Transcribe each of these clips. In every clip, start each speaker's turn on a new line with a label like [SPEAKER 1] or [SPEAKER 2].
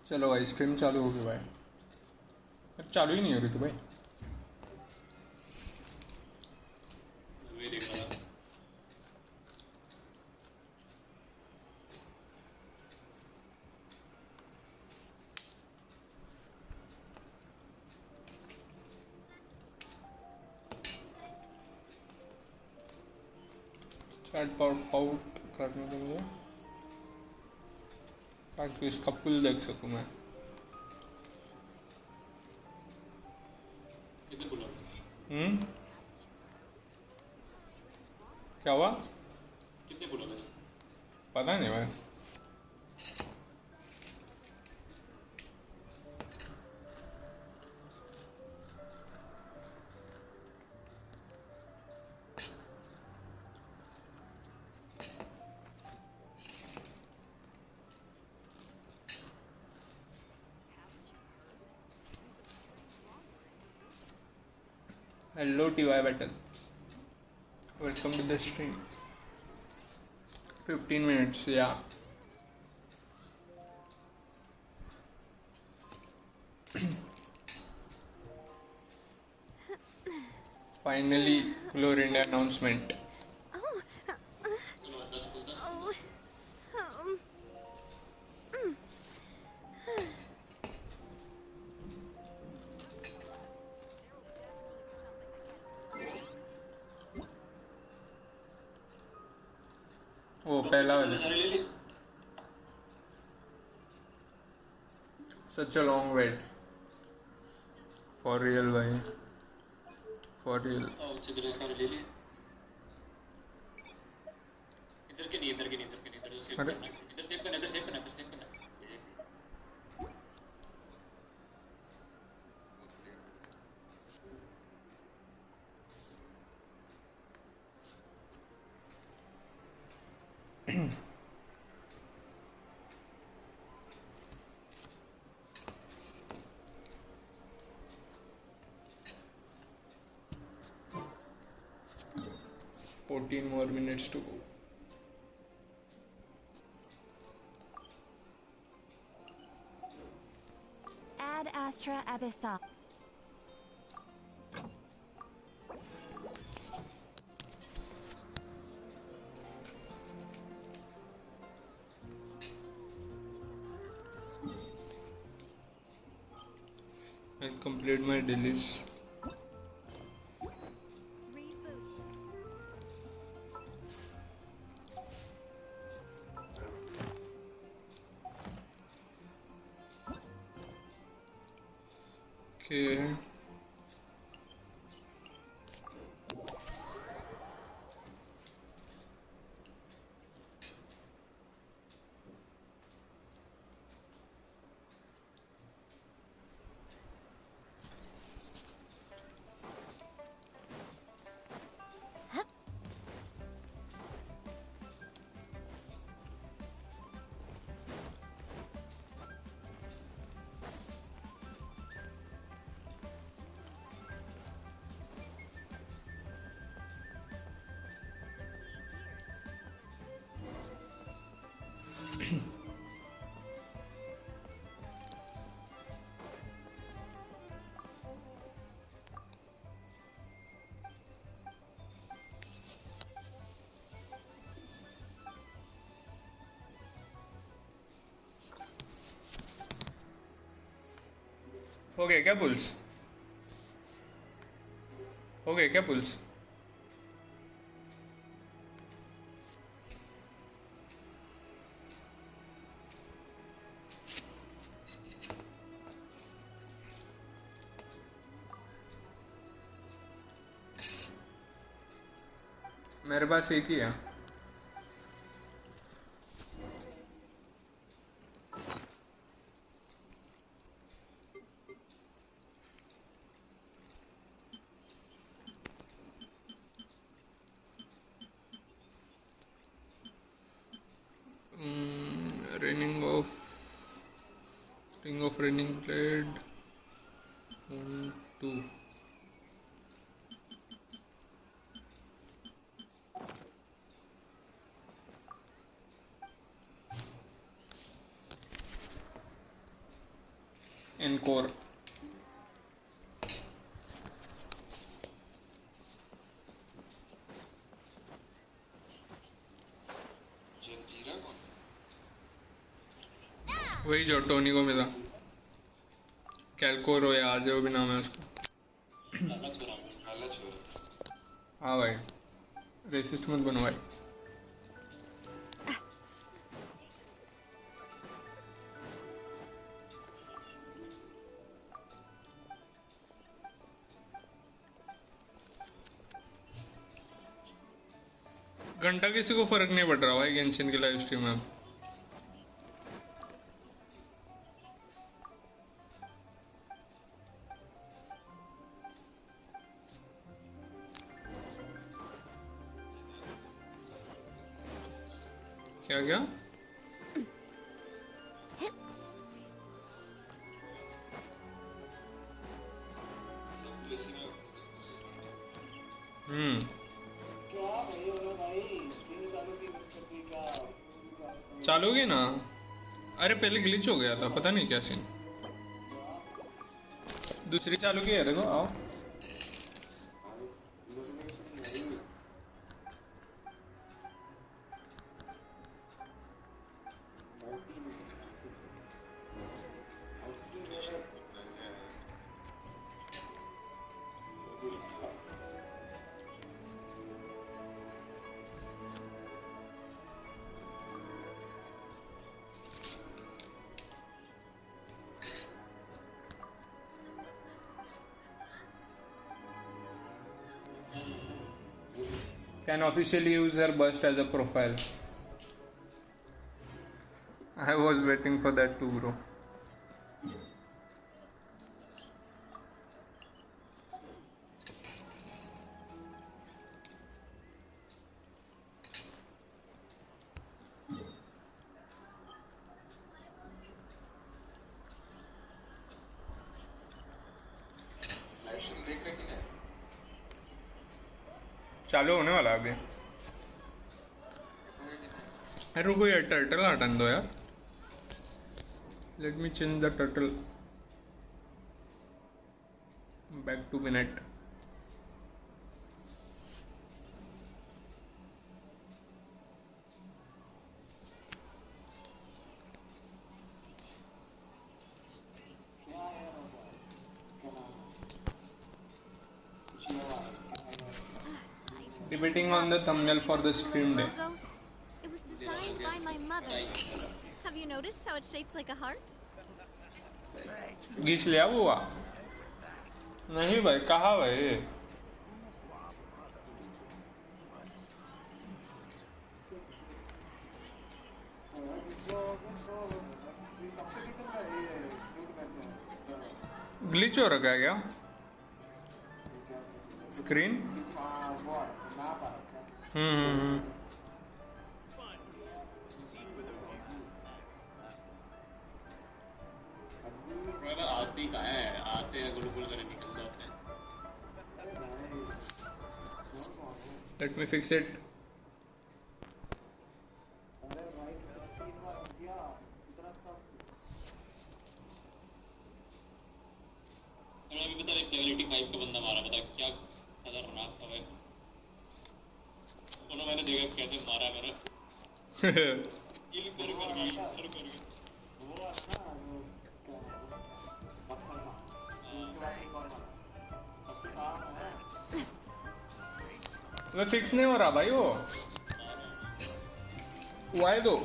[SPEAKER 1] चलो भाई स्ट्रीम चालू हो गई भाई। अब चालू ही नहीं हो रही थी भाई। चैट पॉप आउट करने देंगे ताकि इसका पुल देख सकूँ मैं। क्या हुआ?
[SPEAKER 2] कितने पुल हो गए?
[SPEAKER 1] पता नहीं भाई। Hello TY Battle. Welcome to the stream. 15 minutes, yeah. Finally, Clorinde announcement. वो पहला वाला। Such a long wait. For real भाई. For real.
[SPEAKER 2] इधर के नहीं इधर सेव
[SPEAKER 1] अरे
[SPEAKER 2] करना इधर सेव करना
[SPEAKER 1] $14 more minutes to go.
[SPEAKER 3] Ad Astra Abyssal.
[SPEAKER 1] I'll complete my dailies. Okay. हो गए क्या पुल्स? हो गए क्या पुल्स? मेरे पास एक ही है। Ring of Raining Blade 1, 2. Encore.
[SPEAKER 4] जंजीरा कौन?
[SPEAKER 1] वही जो टोनी को मिला, कैलकोर हो या आज जो भी नाम है उसका।
[SPEAKER 2] काला छोरा हूँ।
[SPEAKER 4] काला छोरा।
[SPEAKER 1] हाँ भाई, रेसिस्ट मत बनो भाई। घंटा किसी को फर्क नहीं पड़ रहा भाई गेंशिन की लाइव स्ट्रीम में अब। क्या क्या?
[SPEAKER 4] सब तो इसी में
[SPEAKER 1] चालू की ना। अरे पहले ग्लिच हो गया था, पता नहीं क्या सीन। दूसरी चालू की है, देखो आओ। Can officially use her bust as a profile. I was waiting for that too, bro.
[SPEAKER 4] Live stream देख रहे कि नहीं?
[SPEAKER 1] चालू होने वाला है अभी। अरे रुको, ये टर्टल हटाने दो यार। Let me change the turtle back to minute. Debating on the thumbnail for the stream day.
[SPEAKER 3] Logo? It was designed by my mother. Have you noticed how it's shaped like a heart?
[SPEAKER 1] गीच लिया हुआ? नहीं भाई, कहाँ भाई? Glitch हो रखा है क्या स्क्रीन?
[SPEAKER 2] अगर आते ही कहाँ है, आते हैं गुलगुल करे निकल जाते हैं।
[SPEAKER 1] Let me fix it.
[SPEAKER 2] अभी बता एक लेवल 85 का बंदा मारा, बता क्या खतरनाक था भाई। उन्होंने मैंने देखा कैसे मारा मेरा। किल कर
[SPEAKER 1] मैं फिक्स नहीं हो रहा भाई वो। वाई दो।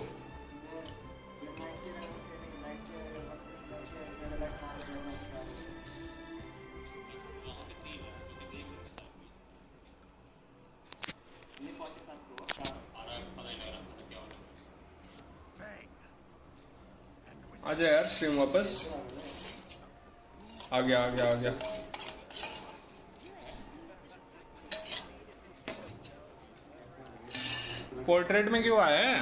[SPEAKER 1] आजा यार स्ट्रीम वापस। आ गया। पोर्ट्रेट में क्यों आया है?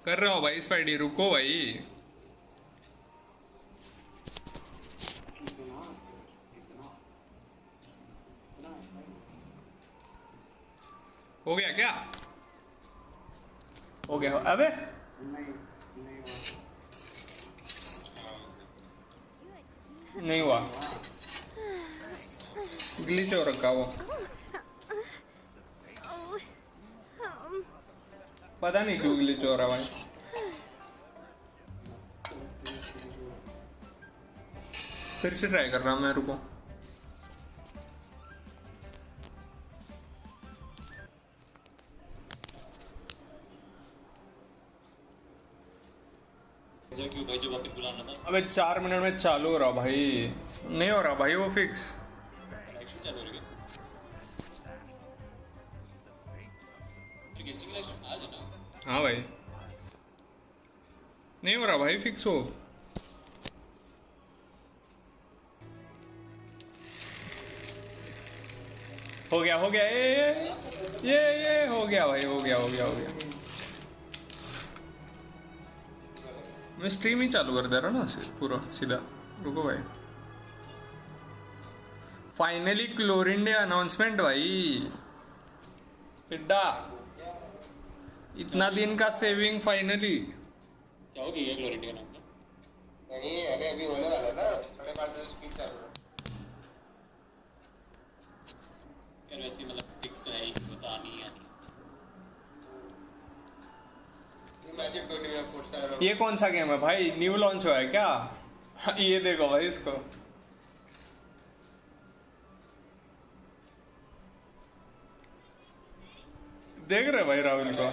[SPEAKER 1] कर रहा हो भाई स्पाइडी, रुको भाई। हो गया क्या? हो गया। अबे नहीं हुआ, ग्लिच हो रखा वो, पता नहीं क्यों ग्लिच हो रहा भाई। फिर से ट्राई कर रहा हूँ मैं, रुको।
[SPEAKER 2] क्यों भाई, जब वापस बुलाना था।
[SPEAKER 1] अबे 4 मिनट में चालू हो रहा भाई, नहीं हो रहा भाई वो फिक्स।
[SPEAKER 2] इलेक्शन चालू हो रही है। गेंशिन इलेक्शन आज है ना?
[SPEAKER 1] हाँ भाई, नहीं हो रहा भाई फिक्स हो गया ये हो गया भाई, हो गया। मैं स्ट्रीम ही चालू कर दे रहा ना पूरा सीधा। रुको भाई, फाइनली क्लोरिंडे अनाउंसमेंट भाई। पिड्डा, इतना दिन का सेविंग फाइनली।
[SPEAKER 2] क्या हो गया क्लोरिंडे का नाम का?
[SPEAKER 4] नहीं, अरे अभी होने वाला ना, 5:30 बजे स्पीड चालू है।
[SPEAKER 2] यार वैसे मतलब फिक्स है ही, पता नहीं आनी।
[SPEAKER 4] इमेजिन 24/7।
[SPEAKER 1] ये कौन सा गेम है भाई, न्यू लॉन्च हुआ है क्या? ये देखो भाई इसको, देख रहे भाई राहुल को?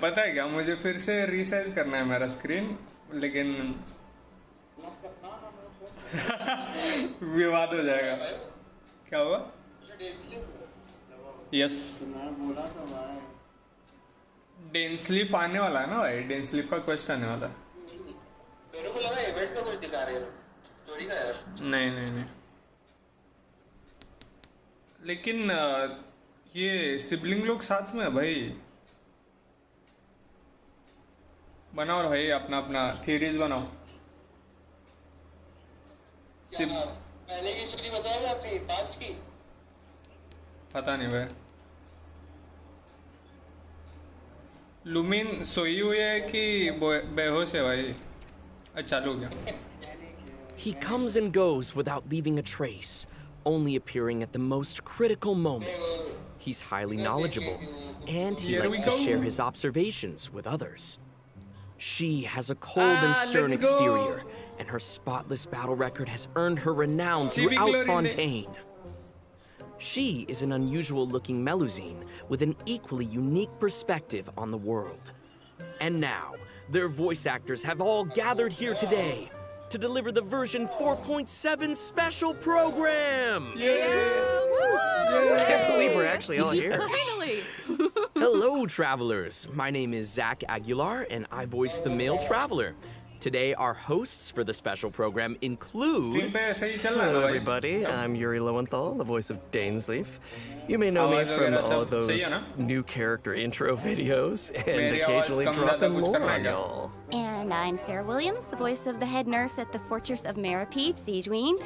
[SPEAKER 1] पता है क्या, मुझे फिर से रीसाइज करना है मेरा स्क्रीन, लेकिन विवाद हो जाएगा। क्या हुआ? यस, डेंसलीफ आने वाला है ना भाई, डेंसलीफ का क्वेस्ट आने वाला है।
[SPEAKER 4] मेरे को लगा इवेंट में कुछ दिखा रहे हो, स्टोरी का है।
[SPEAKER 1] नहीं, लेकिन ये सिबलिंग लोग साथ में है भाई। बनाओ भाई, अपना थियरीज बनाओ।
[SPEAKER 4] पहले की स्टोरी बताओगे अपनी पास्ट की?
[SPEAKER 1] पता नहीं भाई, लुमिन सोई हुई है कि बेहोश है भाई? अच्छा, चालू हो गया।
[SPEAKER 5] He comes and goes without leaving a trace, only appearing at the most critical moments. He's highly knowledgeable, and he
[SPEAKER 1] Here we
[SPEAKER 5] likes to
[SPEAKER 1] go.
[SPEAKER 5] share his observations with others. She has a cold and stern
[SPEAKER 1] let's go.
[SPEAKER 5] exterior, and her spotless battle record has earned her renown
[SPEAKER 1] Chibi
[SPEAKER 5] throughout
[SPEAKER 1] Clorinde.
[SPEAKER 5] Fontaine. She is an unusual-looking Melusine with an equally unique perspective on the world. And now, their voice actors have all gathered here today to deliver the version 4.7 special program! Can't believe we're actually all here.
[SPEAKER 6] Finally!
[SPEAKER 5] Hello, travelers. My name is Zach Aguilar, and I voice the male traveler. Today, our hosts for the special program
[SPEAKER 1] screen
[SPEAKER 5] include...
[SPEAKER 1] पे ऐसे ही चल रहा है
[SPEAKER 7] Hello,
[SPEAKER 1] भाई।
[SPEAKER 7] everybody. I'm Yuri Lowenthal, the voice of Dainsleif. You may know me
[SPEAKER 1] आवाज
[SPEAKER 7] from
[SPEAKER 1] वगैरह
[SPEAKER 7] all
[SPEAKER 1] सब
[SPEAKER 7] those
[SPEAKER 1] सही है ना?
[SPEAKER 7] new character intro videos and
[SPEAKER 1] मेरी आवाज
[SPEAKER 7] occasionally
[SPEAKER 1] कम ज़्यादा
[SPEAKER 7] dropping
[SPEAKER 1] कुछ
[SPEAKER 7] lore
[SPEAKER 1] करना है
[SPEAKER 7] on
[SPEAKER 1] क्या?
[SPEAKER 7] y'all.
[SPEAKER 3] And I'm Sarah Williams, the voice of the head nurse at the Fortress of Maripede, Siegeween.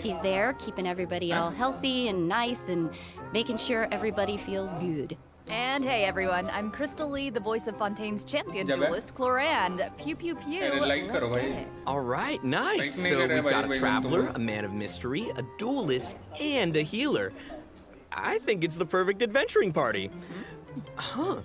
[SPEAKER 3] She's there keeping everybody all healthy and nice and making sure everybody feels good.
[SPEAKER 6] And hey everyone, I'm Crystal Lee, the voice of Fontaine's champion
[SPEAKER 1] जब है?
[SPEAKER 6] duelist, Clorinde. Pew pew pew.
[SPEAKER 1] अरे like
[SPEAKER 6] Let's
[SPEAKER 1] करो
[SPEAKER 6] get
[SPEAKER 1] भाई।
[SPEAKER 6] it.
[SPEAKER 5] All right, nice.
[SPEAKER 1] Like
[SPEAKER 5] So
[SPEAKER 1] नहीं कर रहे
[SPEAKER 5] we've got
[SPEAKER 1] भाई,
[SPEAKER 5] a
[SPEAKER 1] भाई,
[SPEAKER 5] traveler,
[SPEAKER 1] तुम।
[SPEAKER 5] a man of mystery, a duelist, and a healer. I think it's the perfect adventuring party. Huh.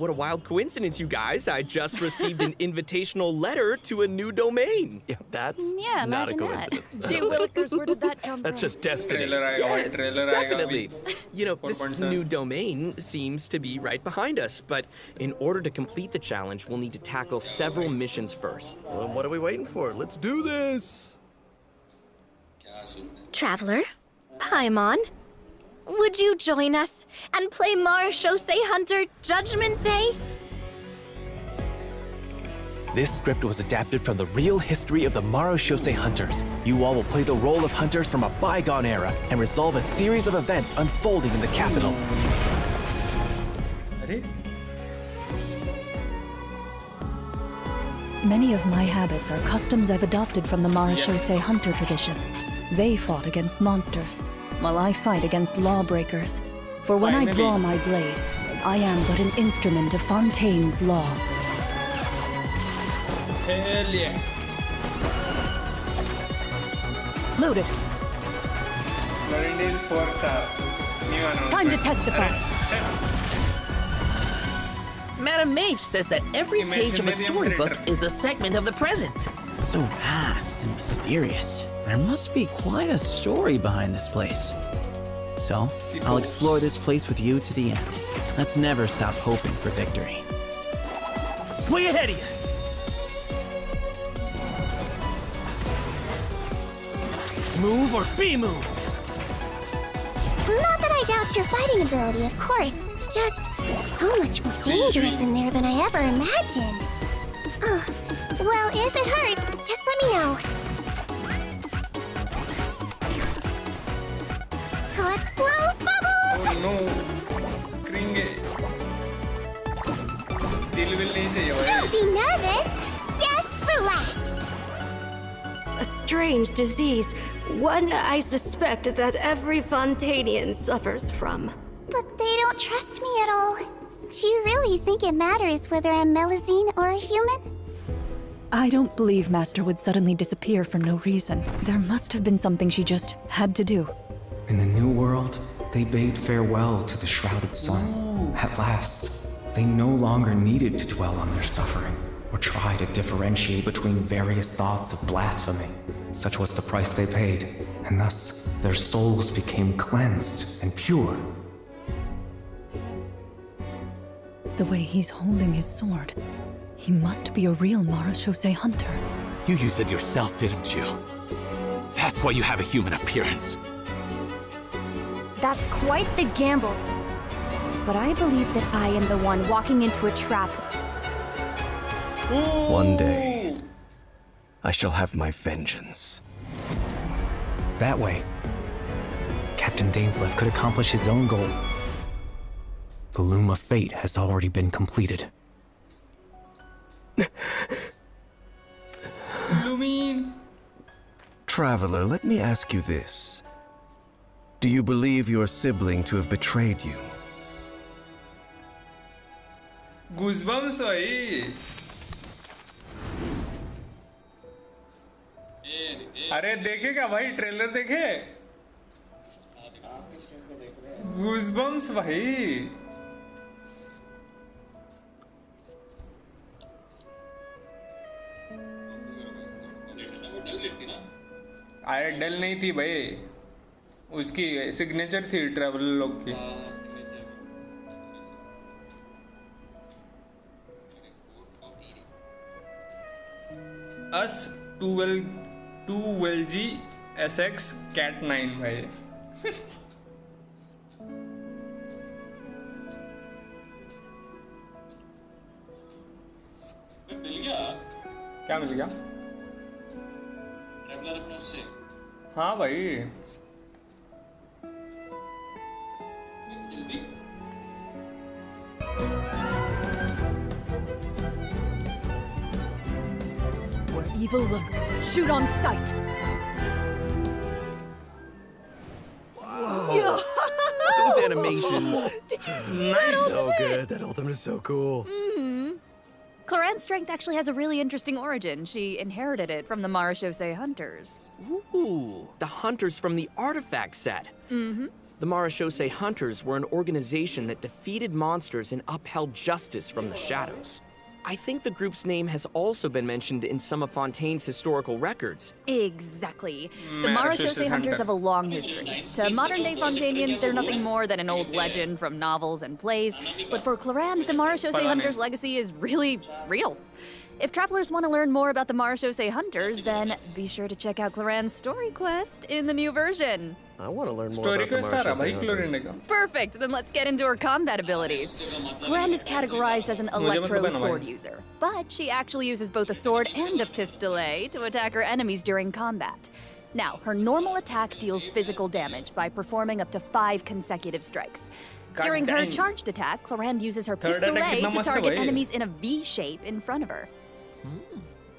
[SPEAKER 5] What a wild coincidence, you guys. I just received an invitational letter to a new domain.
[SPEAKER 7] Yeah, that's
[SPEAKER 3] Yeah,
[SPEAKER 7] not a
[SPEAKER 3] imagine that.
[SPEAKER 7] coincidence.
[SPEAKER 6] Gee willikers, where did that come
[SPEAKER 7] That's
[SPEAKER 6] from?
[SPEAKER 7] just destiny.
[SPEAKER 1] Trailer आएगा भाई, trailer आएगा
[SPEAKER 5] Definitely.
[SPEAKER 1] अभी।
[SPEAKER 5] You know, this
[SPEAKER 1] 4.7.
[SPEAKER 5] new domain seems to be right behind us, but in order to complete the challenge, we'll need to tackle several missions first.
[SPEAKER 7] Well, what are we waiting for? Let's do this.
[SPEAKER 4] क्या सुनने?
[SPEAKER 3] Traveler, Paimon, would you join us and play Marechaussee Hunter Judgment Day?
[SPEAKER 8] This script was adapted from the real history of the Marechaussee Hunters. You all will play the role of hunters from a bygone era and resolve a series of events unfolding in the capital.
[SPEAKER 1] अरे
[SPEAKER 9] Many of my habits are customs I've adopted from the Marechaussee Hunter tradition.
[SPEAKER 6] They fought against monsters, while I fight against lawbreakers. For when I draw my blade, I am but an instrument of Fontaine's law.
[SPEAKER 1] Hell yeah.
[SPEAKER 6] Loaded.
[SPEAKER 1] Clorinde's force new announcement.
[SPEAKER 6] Time to testify.
[SPEAKER 9] Madam Mage says that every page of a
[SPEAKER 1] Imaginary
[SPEAKER 9] storybook
[SPEAKER 1] creator.
[SPEAKER 9] is a segment of the present.
[SPEAKER 10] So vast and mysterious. There must be quite a story behind this place. So, I'll explore this place with you to the end. Let's never stop hoping for victory. Way ahead of you! Move or be moved!
[SPEAKER 11] Not that I doubt your fighting ability, of course. It's just so much more dangerous in there than I ever imagined. Well, if it hurts, just let me know. Let's blow bubbles!
[SPEAKER 1] Oh no. Cringe. दिल will नहीं चाहिए भाई.
[SPEAKER 11] Don't be nervous. Just relax.
[SPEAKER 12] A strange disease. One I suspect that every Fontanian suffers from.
[SPEAKER 11] But they don't trust me at all. Do you really think it matters whether I'm Melusine or a human?
[SPEAKER 6] I don't believe Master would suddenly disappear for no reason. There must have been something she just had to do.
[SPEAKER 13] In the New World, they bade farewell to the shrouded sun. At last, they no longer needed to dwell on their suffering, or try to differentiate between various thoughts of blasphemy. Such was the price they paid, and thus their souls became cleansed and pure.
[SPEAKER 6] The way he's holding his sword, he must be a real Marachose hunter.
[SPEAKER 8] You used it yourself, didn't you? That's why you have a human appearance.
[SPEAKER 14] That's quite the gamble. But I believe that I am the one walking into a trap.
[SPEAKER 7] One day, I shall have my vengeance.
[SPEAKER 13] That way, Captain Dainsleif could accomplish his own goal. The loom of fate has already been completed.
[SPEAKER 1] Lumine.
[SPEAKER 7] Traveler, let me ask you this. Do you believe your sibling to have betrayed you?
[SPEAKER 1] Goosebumps भाई. अरे देखे क्या भाई trailer देखे? Goosebumps भाई. अरे डल नहीं थी भाई. उसकी सिग्नेचर थी ट्रैवल लॉग की. us 2LG SX Cat 9 भाई.
[SPEAKER 2] मिल गया.
[SPEAKER 1] क्या मिल गया?
[SPEAKER 2] ट्रैवलर अपने उससे.
[SPEAKER 1] हाँ भाई.
[SPEAKER 2] जल्दी.
[SPEAKER 6] Where evil lurks, shoot on sight.
[SPEAKER 7] Whoa! Those animations.
[SPEAKER 6] Did you see that?
[SPEAKER 7] So good. That ultimate is so cool.
[SPEAKER 6] Clorinde's strength actually has a really interesting origin. She inherited it from the Marachose hunters.
[SPEAKER 5] Ooh, the hunters from the artifact set. The Marachose Hunters were an organization that defeated monsters and upheld justice from the shadows. I think the group's name has also been mentioned in some of Fontaine's historical records.
[SPEAKER 6] Exactly. The Marachose hunters have a long history. To modern-day Fontanians, they're nothing more than an old legend from novels and plays. But for Clorinde, the Marachose hunters' legacy is really real. If travelers want to learn more about the Marachose hunters, then be sure to check out Clorinde's story quest in the new version.
[SPEAKER 7] I want to learn more
[SPEAKER 1] Story
[SPEAKER 7] about the
[SPEAKER 1] quest आ रहा
[SPEAKER 7] Marachose
[SPEAKER 1] भाई
[SPEAKER 7] hunters.
[SPEAKER 1] Clorinde का.
[SPEAKER 6] Perfect, then let's get into her combat abilities. Clorinde is categorized as an electro sword user, but she actually uses both a sword and a pistolet to attack her enemies during combat. Now, her normal attack deals physical damage by performing up to 5 consecutive strikes. During her charged attack, Clorinde uses her pistolet to target enemies in a V shape in front of her.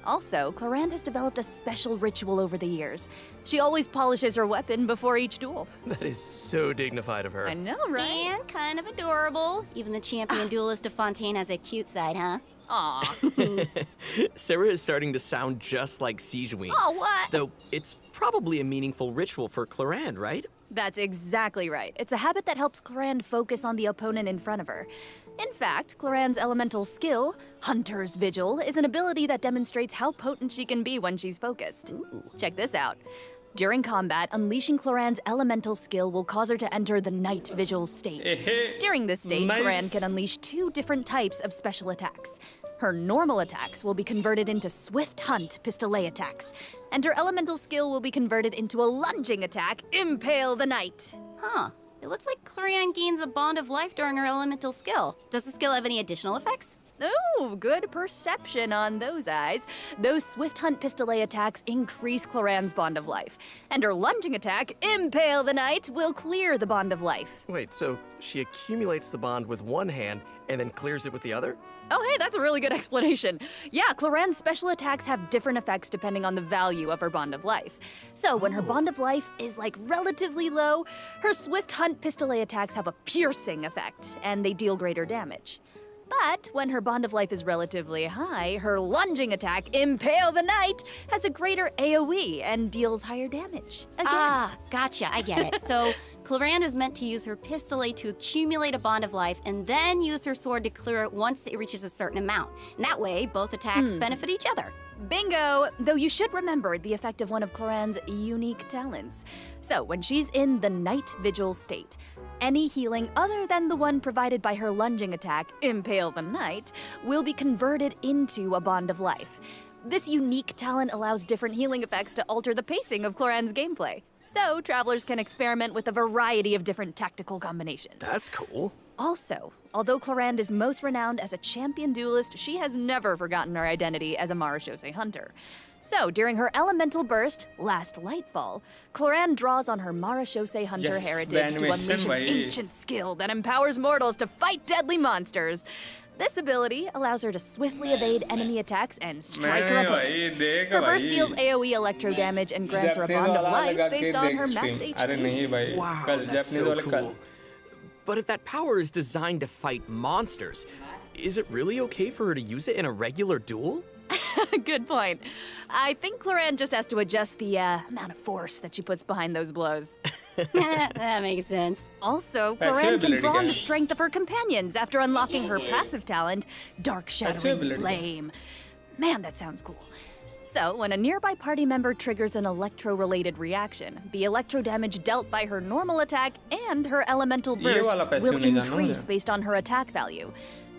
[SPEAKER 6] Also, Clorinde has developed a special ritual over the years. She always polishes her weapon before each duel.
[SPEAKER 5] That is so dignified of her.
[SPEAKER 6] I know, right?
[SPEAKER 3] And kind of adorable. Even the champion duelist of Fontaine has a cute side, huh?
[SPEAKER 6] Aw.
[SPEAKER 5] Sarah is starting to sound just like Sigewinne.
[SPEAKER 3] Oh, what?
[SPEAKER 5] Though it's probably a meaningful ritual for Clorinde, right?
[SPEAKER 6] That's exactly right. It's a habit that helps Clorinde focus on the opponent in front of her. In fact, Clorinde's elemental skill, Hunter's Vigil, is an ability that demonstrates how potent she can be when she's focused.
[SPEAKER 5] Ooh.
[SPEAKER 6] Check this out. During combat, unleashing Clorinde's elemental skill will cause her to enter the Night Vigil state. During this state,
[SPEAKER 1] Nice.
[SPEAKER 6] Clorinde can unleash 2 different types of special attacks. Her normal attacks will be converted into Swift Hunt Pistolet attacks, and her elemental skill will be converted into a lunging attack, Impale the Knight.
[SPEAKER 3] Huh. It looks like Clorinde gains a bond of life during her elemental skill. Does the skill have any additional effects?
[SPEAKER 6] Oh, good perception on those eyes. Those Swift Hunt Pistolet attacks increase Clorinde's bond of life, and her lunging attack, Impale the Knight, will clear the bond of life.
[SPEAKER 5] Wait, so she accumulates the bond with one hand and then clears it with the other?
[SPEAKER 6] Oh, hey, that's a really good explanation. Yeah, Clorinde's special attacks have different effects depending on the value of her bond of life. So when her bond of life is like relatively low, her Swift Hunt Pistolet attacks have a piercing effect, and they deal greater damage. But when her bond of life is relatively high, her lunging attack, Impale the Knight, has a greater AoE and deals higher damage. Again.
[SPEAKER 3] Ah, gotcha, I get it. So Clorinde is meant to use her pistolet to accumulate a bond of life and then use her sword to clear it once it reaches a certain amount. And that way, both attacks benefit each other.
[SPEAKER 6] Bingo! Though you should remember the effect of one of Clorinde's unique talents. So, when she's in the Night Vigil state, any healing other than the one provided by her lunging attack, Impale the Knight, will be converted into a bond of life. This unique talent allows different healing effects to alter the pacing of Clorinde's gameplay. So, travelers can experiment with a variety of different tactical combinations.
[SPEAKER 5] That's cool.
[SPEAKER 6] Also, although Clorinde is most renowned as a champion duelist, she has never forgotten her identity as a Marechaussee hunter. So, during her elemental burst, Last Lightfall, Clorinde draws on her Marechaussee hunter
[SPEAKER 1] Yes,
[SPEAKER 6] heritage
[SPEAKER 1] the
[SPEAKER 6] to unleash an
[SPEAKER 1] animation,
[SPEAKER 6] ancient skill that empowers mortals to fight deadly monsters. This ability allows her to swiftly evade enemy attacks and strike her opponents. Her burst deals AoE electro damage and grants her a bond of life based on her max HP.
[SPEAKER 5] Wow, that's so cool. But if that power is designed to fight monsters, is it really okay for her to use it in a regular duel?
[SPEAKER 6] Good point. I think Clorinde just has to adjust the amount of force that she puts behind those blows.
[SPEAKER 3] That makes sense.
[SPEAKER 6] Also,
[SPEAKER 1] Passive
[SPEAKER 6] Clorinde can
[SPEAKER 1] ability,
[SPEAKER 6] draw on the
[SPEAKER 1] guys.
[SPEAKER 6] strength of her companions after unlocking her passive talent, Dark Shattering
[SPEAKER 1] ability.
[SPEAKER 6] Flame. Man, that sounds cool. So, when a nearby party member triggers an electro-related reaction, the electro damage dealt by her normal attack and her elemental burst
[SPEAKER 1] wala passive
[SPEAKER 6] will
[SPEAKER 1] nahi jana
[SPEAKER 6] increase
[SPEAKER 1] mujhe.
[SPEAKER 6] based on her attack value.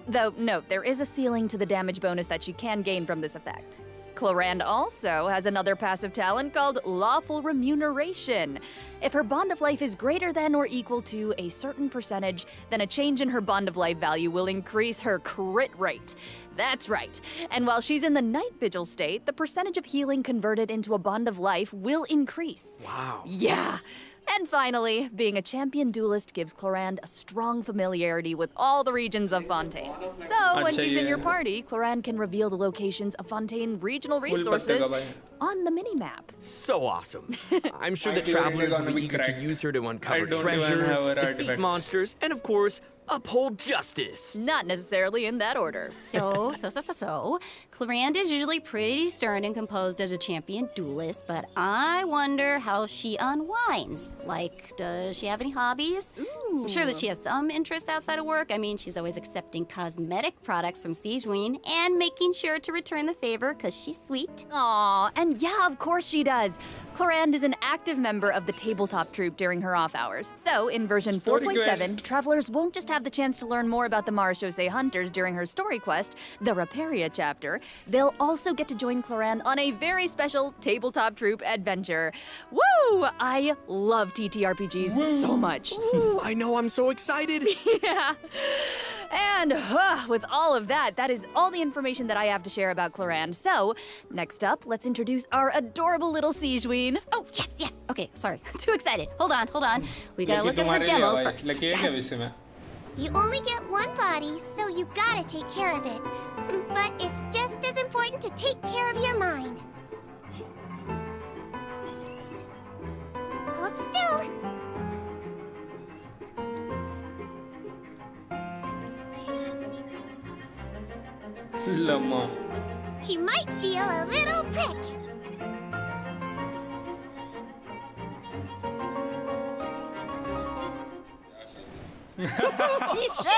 [SPEAKER 6] Though, note, there is a ceiling to the damage bonus that she can gain from this effect. Clorinde also has another passive talent called Lawful Remuneration. If her bond of life is greater than or equal to a certain percentage, then a change in her bond of life value will increase her crit rate. That's right. And while she's in the Night Vigil state, the percentage of healing converted into a bond of life will increase.
[SPEAKER 5] Wow.
[SPEAKER 6] Yeah. And finally, being a champion duelist gives Clorinde a strong familiarity with all the regions of Fontaine. So, when she's in your party, Clorinde can reveal the locations of Fontaine regional resources on the mini-map.
[SPEAKER 5] So awesome. I'm sure the travelers will be eager to use her to uncover treasure, defeat monsters, and of course, uphold justice.
[SPEAKER 6] Not necessarily in that order.
[SPEAKER 3] So, Clorinde is usually pretty stern and composed as a champion duelist, but I wonder how she unwinds. Like, does she have any hobbies?
[SPEAKER 6] Ooh.
[SPEAKER 3] I'm sure that she has some interest outside of work. I mean, she's always accepting cosmetic products from Sigewinne and making sure to return the favor because she's sweet.
[SPEAKER 6] Aw, and yeah, of course she does. Clorinde is an active member of the tabletop troupe during her off hours. So, in version 4.7, travelers won't just have the chance to learn more about the Marechaussee hunters during her story quest, the Raparia chapter, they'll also get to join Clorinde on a very special tabletop troupe adventure. Woo! I love TTRPGs so much.
[SPEAKER 5] Ooh, I know, I'm so excited.
[SPEAKER 6] Yeah. And with all of that, that is all the information that I have to share about Clorinde. So, next up, let's introduce our adorable little Sigewinne.
[SPEAKER 3] Oh, yes. Okay, sorry. Too excited. Hold on. We gotta look at her demo first. Yes.
[SPEAKER 11] You only get one body, so you gotta take care of it. But it's just as important to take care of your mind. Hold still.
[SPEAKER 1] Lama.
[SPEAKER 11] You might feel a little prick.
[SPEAKER 6] She's so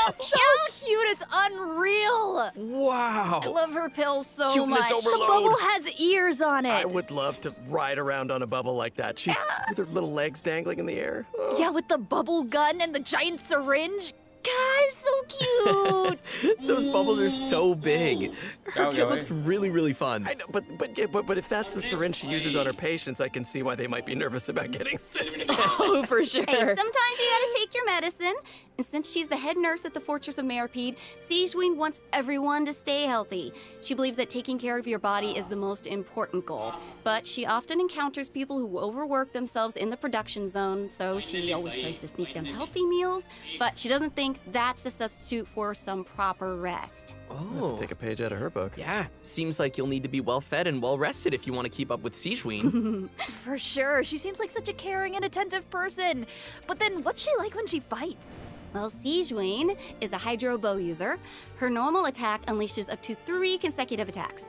[SPEAKER 6] cute, it's unreal!
[SPEAKER 5] Wow!
[SPEAKER 6] I love her pills so
[SPEAKER 5] Cuteness
[SPEAKER 6] much.
[SPEAKER 5] overload.
[SPEAKER 6] The bubble has ears on it.
[SPEAKER 5] I would love to ride around on a bubble like that. She's with her little legs dangling in the air. Oh.
[SPEAKER 6] Yeah, with the bubble gun and the giant syringe. Guys, so cute!
[SPEAKER 5] Those bubbles are so big. Her
[SPEAKER 1] Okay,
[SPEAKER 5] kit looks really, really fun. I know, but if that's the syringe she uses on her patients, I can see why they might be nervous about getting sick.
[SPEAKER 6] Oh, for sure.
[SPEAKER 3] Hey, sometimes you gotta take your medicine. And since she's the head nurse at the Fortress of Meripede, Sigewinne wants everyone to stay healthy. She believes that taking care of your body is the most important goal. But she often encounters people who overwork themselves in the production zone, so she always tries to sneak them healthy meals. But she doesn't think that's a substitute for some proper rest.
[SPEAKER 5] Oh. Take a page out of her book. Yeah, seems like you'll need to be well fed and well rested if you want to keep up with Sigewinne.
[SPEAKER 6] For sure. She seems like such a caring and attentive person. But then what's she like when she fights?
[SPEAKER 3] Well, Sigewinne is a hydro bow user. Her normal attack unleashes up to 3 consecutive attacks.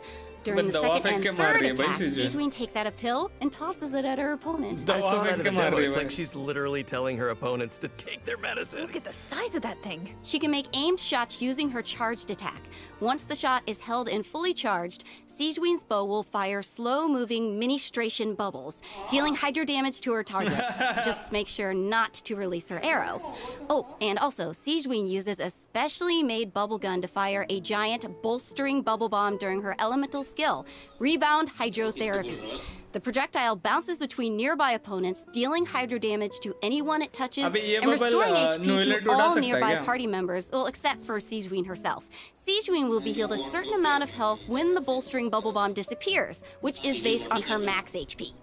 [SPEAKER 3] During the second and third attack, Sigewinne takes out a pill and tosses it at her opponent.
[SPEAKER 5] I saw that in the demo. It's like she's literally telling her opponents to take their medicine.
[SPEAKER 6] Look at the size of that thing.
[SPEAKER 3] She can make aimed shots using her charged attack. Once the shot is held and fully charged, Sigewinne's bow will fire slow-moving ministration bubbles, dealing hydro damage to her target. Just make sure not to release her arrow. Oh, and also, Sigewinne uses a specially made bubble gun to fire a giant bolstering bubble bomb during her elemental skill, Rebound Hydrotherapy. The projectile bounces between nearby opponents, dealing hydro damage to anyone it touches and restoring HP to all nearby party members, well, except for Sigewinne herself. Sigewinne will be healed a certain amount of health when the bolstering bubble bomb disappears, which is based on her max HP.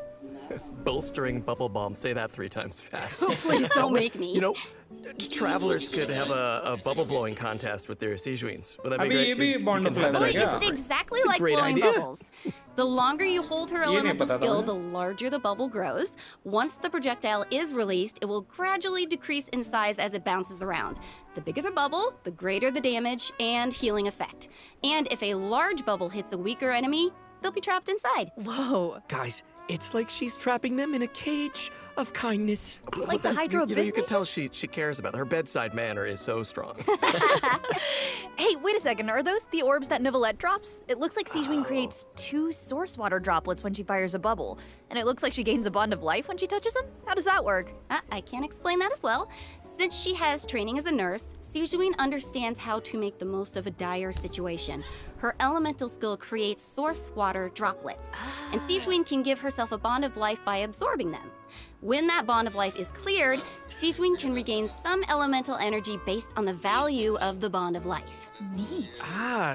[SPEAKER 5] Bolstering bubble bomb. Say that 3 times fast.
[SPEAKER 3] Oh, please don't make me.
[SPEAKER 5] You know, travelers could have a bubble blowing contest with their Sigewinnes. Would that be great?
[SPEAKER 3] It's exactly like blowing bubbles. The longer you hold her elemental skill, the larger the bubble grows. Once the projectile is released, it will gradually decrease in size as it bounces around. The bigger the bubble, the greater the damage and healing effect. And if a large bubble hits a weaker enemy, they'll be trapped inside.
[SPEAKER 6] Whoa.
[SPEAKER 5] Guys, it's like she's trapping them in a cage of kindness.
[SPEAKER 6] Like the Hydro
[SPEAKER 5] you know, you can tell she cares about them. Her bedside manner is so strong.
[SPEAKER 6] Hey, wait a second. Are those the orbs that Nivelette drops? It looks like Sigewinne creates 2 source water droplets when she fires a bubble. And it looks like she gains a bond of life when she touches them? How does that work?
[SPEAKER 3] I can explain that as well. Since she has training as a nurse, Sigewinne understands how to make the most of a dire situation. Her elemental skill creates source water droplets, and Sigewinne can give herself a bond of life by absorbing them. When that bond of life is cleared, Sigewinne can regain some elemental energy based on the value of the bond of life.
[SPEAKER 6] Neat.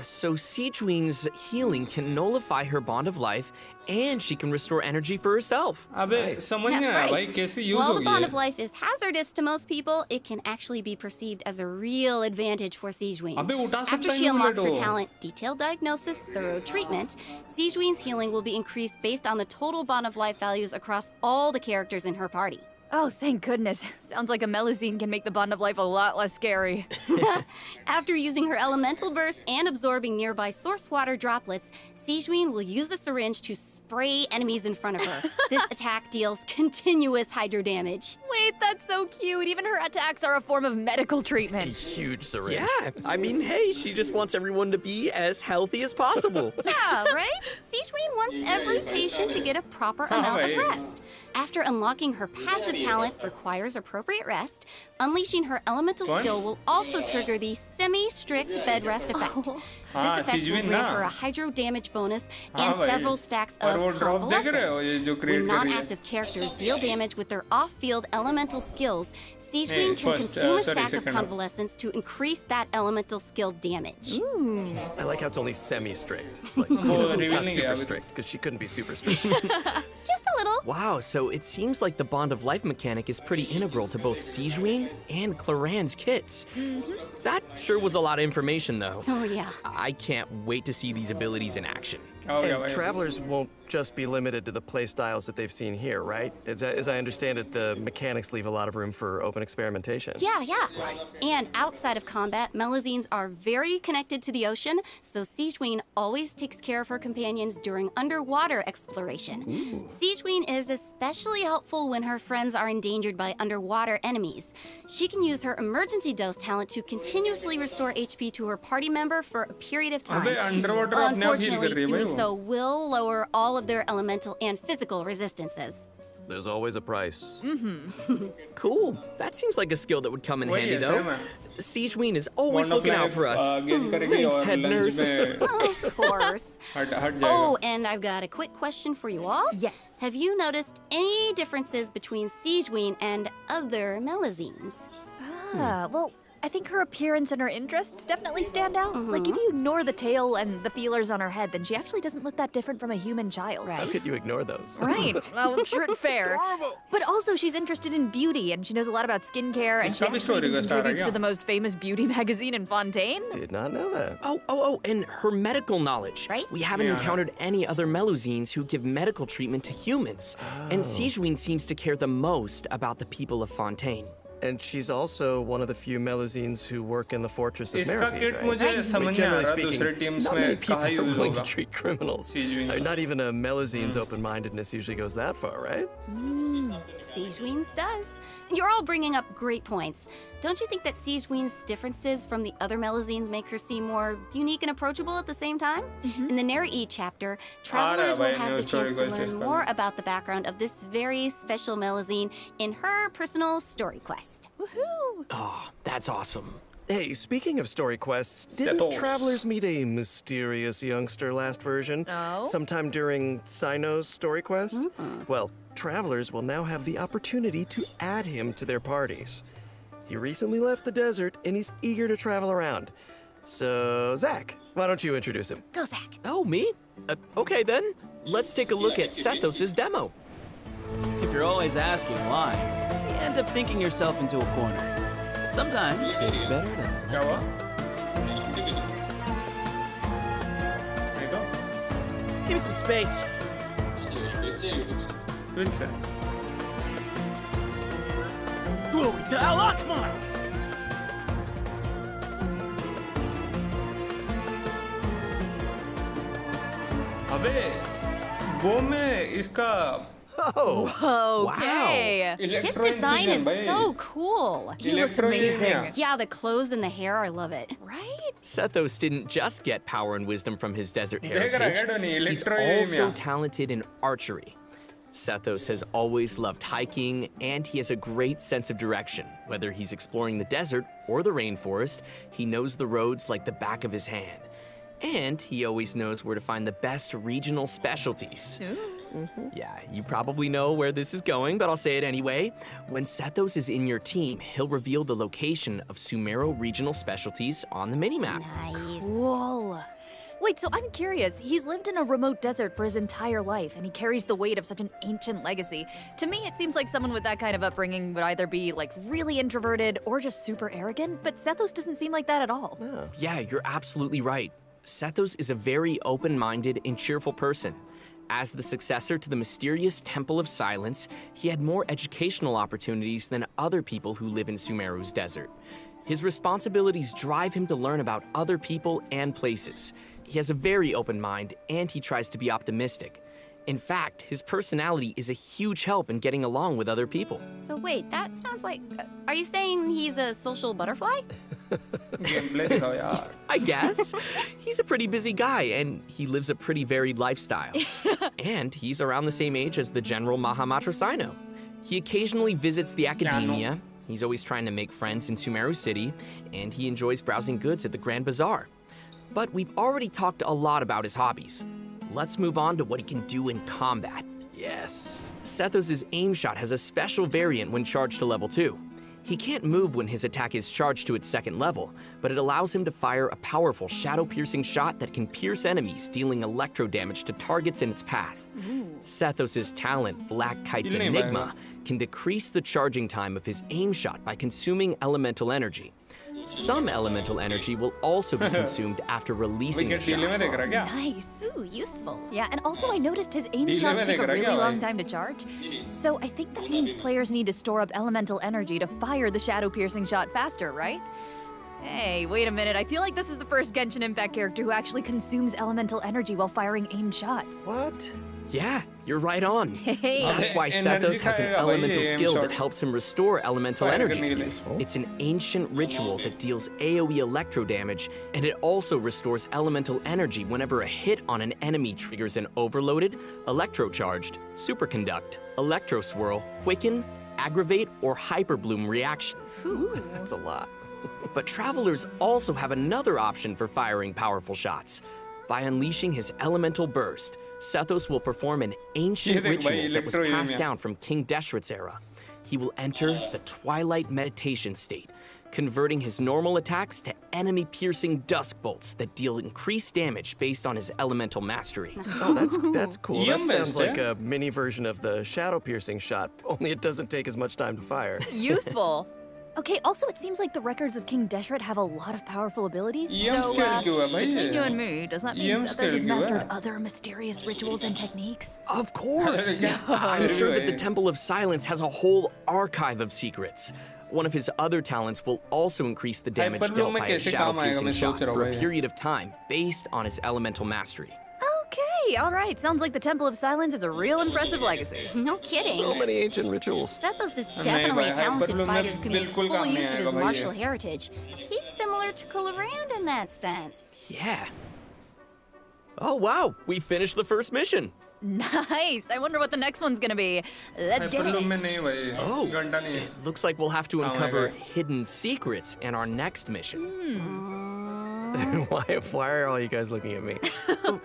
[SPEAKER 5] So Sigewinne's healing can nullify her bond of life, and she can restore energy for herself.
[SPEAKER 3] That's right. While the bond of life is hazardous to most people, it can actually be perceived as a real advantage for Sigewinne. After she unlocks her talent, Detailed Diagnosis, Thorough Treatment, Sigewinne's healing will be increased based on the total bond of life values across all the characters in her party.
[SPEAKER 6] Oh, thank goodness. Sounds like a Melusine can make the bond of life a lot less scary.
[SPEAKER 3] After using her elemental burst and absorbing nearby source water droplets, Sigewinne will use the syringe to spray enemies in front of her. This attack deals continuous hydro damage.
[SPEAKER 6] Wait, that's so cute. Even her attacks are a form of medical treatment.
[SPEAKER 5] A huge syringe. Yeah, I mean, hey, she just wants everyone to be as healthy as possible.
[SPEAKER 3] Yeah, right? Sigewinne wants every patient to get a proper amount of rest. After unlocking her passive talent requires appropriate rest, unleashing her elemental skill will also trigger the semi-strict bed rest effect. This effect will grant her a hydro damage bonus and several stacks of convalescence. When non-active characters deal damage with their off-field elemental skills, Siegeween can
[SPEAKER 1] first,
[SPEAKER 3] consume a
[SPEAKER 1] sorry,
[SPEAKER 3] stack of
[SPEAKER 1] second.
[SPEAKER 3] convalescence to increase that elemental skill damage.
[SPEAKER 5] I like how it's only semi-strict. Like,
[SPEAKER 1] reveal
[SPEAKER 5] not
[SPEAKER 1] नहीं
[SPEAKER 5] super
[SPEAKER 1] किया अभी
[SPEAKER 5] strict, because she couldn't be super strict.
[SPEAKER 3] Just a little.
[SPEAKER 5] Wow, so it seems like the Bond of Life mechanic is pretty integral to both Siegeween and Clorinde's kits. That sure was a lot of information, though.
[SPEAKER 3] Oh, yeah.
[SPEAKER 5] I can't wait to see these abilities in action.
[SPEAKER 1] Oh, yeah,
[SPEAKER 15] And
[SPEAKER 1] भाई.
[SPEAKER 15] travelers won't just be limited to the play styles that they've seen here, right? As I understand it, the mechanics leave a lot of room for open experimentation.
[SPEAKER 3] Yeah. And outside of combat, Melazines are very connected to the ocean, so Siegeween always takes care of her companions during underwater exploration. Siegeween is especially helpful when her friends are endangered by underwater enemies. She can use her emergency dose talent to continuously restore HP to her party member for a period of time.
[SPEAKER 1] अबे underwater अपने आप heal
[SPEAKER 3] Unfortunately,
[SPEAKER 1] कर रही है
[SPEAKER 3] doing
[SPEAKER 1] भाई वो.
[SPEAKER 3] so will lower all of their elemental and physical resistances.
[SPEAKER 15] There's always a price.
[SPEAKER 5] Cool. That seems like a skill that would come in
[SPEAKER 1] वही
[SPEAKER 5] handy,
[SPEAKER 1] है,
[SPEAKER 5] though.
[SPEAKER 1] same है.
[SPEAKER 5] Siegeween is always
[SPEAKER 1] Bond of
[SPEAKER 5] looking out
[SPEAKER 1] Life,
[SPEAKER 5] for us.
[SPEAKER 1] gain करेगी
[SPEAKER 5] Thanks,
[SPEAKER 1] और
[SPEAKER 5] head
[SPEAKER 1] lunch
[SPEAKER 5] nurse.
[SPEAKER 1] में
[SPEAKER 3] Of course.
[SPEAKER 1] हट जाएगा.
[SPEAKER 3] Oh, and I've got a quick question for you all.
[SPEAKER 6] Yes.
[SPEAKER 3] Have you noticed any differences between Siegeween and other Melazines?
[SPEAKER 6] Well, I think her appearance and her interests definitely stand out. Like, if you ignore the tail and the feelers on her head, then she actually doesn't look that different from a human child.
[SPEAKER 15] How could you ignore those?
[SPEAKER 6] Right. Well, sure and fair. But also, she's interested in beauty, and she knows a lot about skincare, and she
[SPEAKER 1] इसका भी
[SPEAKER 6] actually
[SPEAKER 1] story
[SPEAKER 6] even
[SPEAKER 1] का star है
[SPEAKER 6] contributes to
[SPEAKER 1] क्या?
[SPEAKER 6] the most famous beauty magazine in Fontaine.
[SPEAKER 15] Did not know that.
[SPEAKER 5] Oh, and her medical knowledge.
[SPEAKER 3] Right?
[SPEAKER 5] We haven't
[SPEAKER 1] Yeah.
[SPEAKER 5] encountered any other Melazines who give medical treatment to humans. And Siegeween seems to care the most about the people of Fontaine.
[SPEAKER 15] And she's also one of the few Melazines who work in the fortress of
[SPEAKER 1] इसका
[SPEAKER 15] Meripede,
[SPEAKER 1] kit
[SPEAKER 15] right?
[SPEAKER 1] मुझे
[SPEAKER 15] Like,
[SPEAKER 1] समझ नहीं आ
[SPEAKER 15] generally
[SPEAKER 1] रहा
[SPEAKER 15] speaking,
[SPEAKER 1] दूसरे teams
[SPEAKER 15] not
[SPEAKER 1] में
[SPEAKER 15] many people
[SPEAKER 1] कहाँ
[SPEAKER 15] are
[SPEAKER 1] use
[SPEAKER 15] willing to
[SPEAKER 1] होगा.
[SPEAKER 15] treat criminals.
[SPEAKER 1] Siegeween.
[SPEAKER 15] Not even a Melazine's open-mindedness usually goes that far, right?
[SPEAKER 3] Siegeween's does. You're all bringing up great points. Don't you think that Siegeween's differences from the other Melazines make her seem more unique and approachable at the same time? In the Narra-E chapter, travelers will
[SPEAKER 1] भाई,
[SPEAKER 3] have the
[SPEAKER 1] news story
[SPEAKER 3] chance to
[SPEAKER 1] को
[SPEAKER 3] learn
[SPEAKER 1] chase
[SPEAKER 3] more about the background of this very special Melazine in her personal story quest.
[SPEAKER 6] Woohoo!
[SPEAKER 5] Oh, that's awesome.
[SPEAKER 15] Hey, speaking of story quests, didn't
[SPEAKER 1] Setos.
[SPEAKER 15] travelers meet a mysterious youngster last version?
[SPEAKER 6] Oh?
[SPEAKER 15] Sometime during Sino's story quest? Well, travelers will now have the opportunity to add him to their parties. He recently left the desert and he's eager to travel around. So, Zach, why don't you introduce him?
[SPEAKER 3] Go, Zach.
[SPEAKER 5] Oh, me? Okay then. Let's take a look at Sethos' demo.
[SPEAKER 10] If you're always asking why, you end up thinking yourself into a corner. Sometimes it's better to
[SPEAKER 1] क्या हुआ? नहीं तो?
[SPEAKER 10] give me some space.
[SPEAKER 1] Which से?
[SPEAKER 10] Glory to Al Akbar!
[SPEAKER 1] अबे वो मैं इसका
[SPEAKER 15] Oh,
[SPEAKER 6] Okay.
[SPEAKER 3] His
[SPEAKER 1] electro
[SPEAKER 3] design is
[SPEAKER 1] infusion भाई.
[SPEAKER 3] so cool.
[SPEAKER 6] He looks
[SPEAKER 1] Electro
[SPEAKER 6] amazing.
[SPEAKER 1] Genia.
[SPEAKER 3] Yeah, the clothes and the hair, I love it.
[SPEAKER 6] Right?
[SPEAKER 5] Sethos didn't just get power and wisdom from his desert
[SPEAKER 1] देख रहा है
[SPEAKER 5] heritage.
[SPEAKER 1] Tony,
[SPEAKER 5] He's
[SPEAKER 1] electro
[SPEAKER 5] also
[SPEAKER 1] Genia.
[SPEAKER 5] talented in archery. Sethos has always loved hiking, and he has a great sense of direction. Whether he's exploring the desert or the rainforest, he knows the roads like the back of his hand. And he always knows where to find the best regional specialties. Yeah, you probably know where this is going, but I'll say it anyway. When Sethos is in your team, he'll reveal the location of Sumero regional specialties on the minimap.
[SPEAKER 3] Nice.
[SPEAKER 6] Cool. Wait, so I'm curious. He's lived in a remote desert for his entire life, and he carries the weight of such an ancient legacy. To me, it seems like someone with that kind of upbringing would either be, like, really introverted or just super arrogant, but Sethos doesn't seem like that at all.
[SPEAKER 5] Yeah, you're absolutely right. Sethos is a very open-minded and cheerful person. As the successor to the mysterious Temple of Silence, he had more educational opportunities than other people who live in Sumeru's desert. His responsibilities drive him to learn about other people and places. He has a very open mind, and he tries to be optimistic. In fact, his personality is a huge help in getting along with other people.
[SPEAKER 3] So wait, that sounds like... are you saying he's a social butterfly?
[SPEAKER 1] Gameplay दिखाओ यार.
[SPEAKER 5] I guess. He's a pretty busy guy, and he lives a pretty varied lifestyle. And he's around the same age as the General Mahamatra Sino. He occasionally visits the academia. He's always trying to make friends in Sumeru City, and he enjoys browsing goods at the Grand Bazaar. But we've already talked a lot about his hobbies. Let's move on to what he can do in combat. Yes. Sethos' aim shot has a special variant when charged to level 2. He can't move when his attack is charged to its second level, but it allows him to fire a powerful shadow-piercing shot that can pierce enemies, dealing electro damage to targets in its path. Sethos' talent, Black Kite's Enigma, can decrease the charging time of his aim shot by consuming elemental energy. Some elemental energy will also be consumed after releasing the shot.
[SPEAKER 6] Nice.
[SPEAKER 3] Ooh, useful.
[SPEAKER 6] Yeah, and also I noticed his aim shots take a really long time to charge. So I think that means players need to store up elemental energy to fire the shadow-piercing shot faster, right? Hey, wait a minute. I feel like this is the first Genshin Impact character who actually consumes elemental energy while firing aimed shots.
[SPEAKER 15] What?
[SPEAKER 5] Yeah, you're right on.
[SPEAKER 6] Hey.
[SPEAKER 5] That's why Sethos has an elemental skill that helps him restore elemental energy. It's an ancient ritual that deals AoE electro damage, and it also restores elemental energy whenever a hit on an enemy triggers an overloaded, electrocharged, superconduct, electroswirl, quicken, aggravate, or hyperbloom reaction.
[SPEAKER 15] That's a lot.
[SPEAKER 5] But travelers also have another option for firing powerful shots. By unleashing his elemental burst, Sethos will perform an ancient ritual that was passed down from King Deshret's era. He will enter the Twilight Meditation state, converting his normal attacks to enemy-piercing dusk bolts that deal increased damage based on his elemental mastery.
[SPEAKER 15] Oh, that's cool. That sounds like a mini version of the shadow-piercing shot, only it doesn't take as much time to fire.
[SPEAKER 6] Useful. Okay, also it seems like the records of King Deshret have a lot of powerful abilities, so between you and me, does that mean Sethos has mastered other mysterious rituals and techniques?
[SPEAKER 5] Of course! I'm sure that the Temple of Silence has a whole archive of secrets. One of his other talents will also increase the damage dealt by a shadow-piercing shot for a period of time based on his elemental mastery.
[SPEAKER 6] Okay, alright, sounds like the Temple of Silence is a real impressive legacy.
[SPEAKER 3] No kidding.
[SPEAKER 15] So many ancient rituals.
[SPEAKER 3] Sethos is definitely a talented fighter who can make full use of his martial heritage. He's similar to Clorinde in that sense.
[SPEAKER 5] Yeah. Oh wow, we finished the first mission.
[SPEAKER 6] Nice, I wonder what the next one's gonna be. Let's get it.
[SPEAKER 5] Oh, it looks like we'll have to uncover hidden secrets in our next mission.
[SPEAKER 15] Why are all you guys looking at me?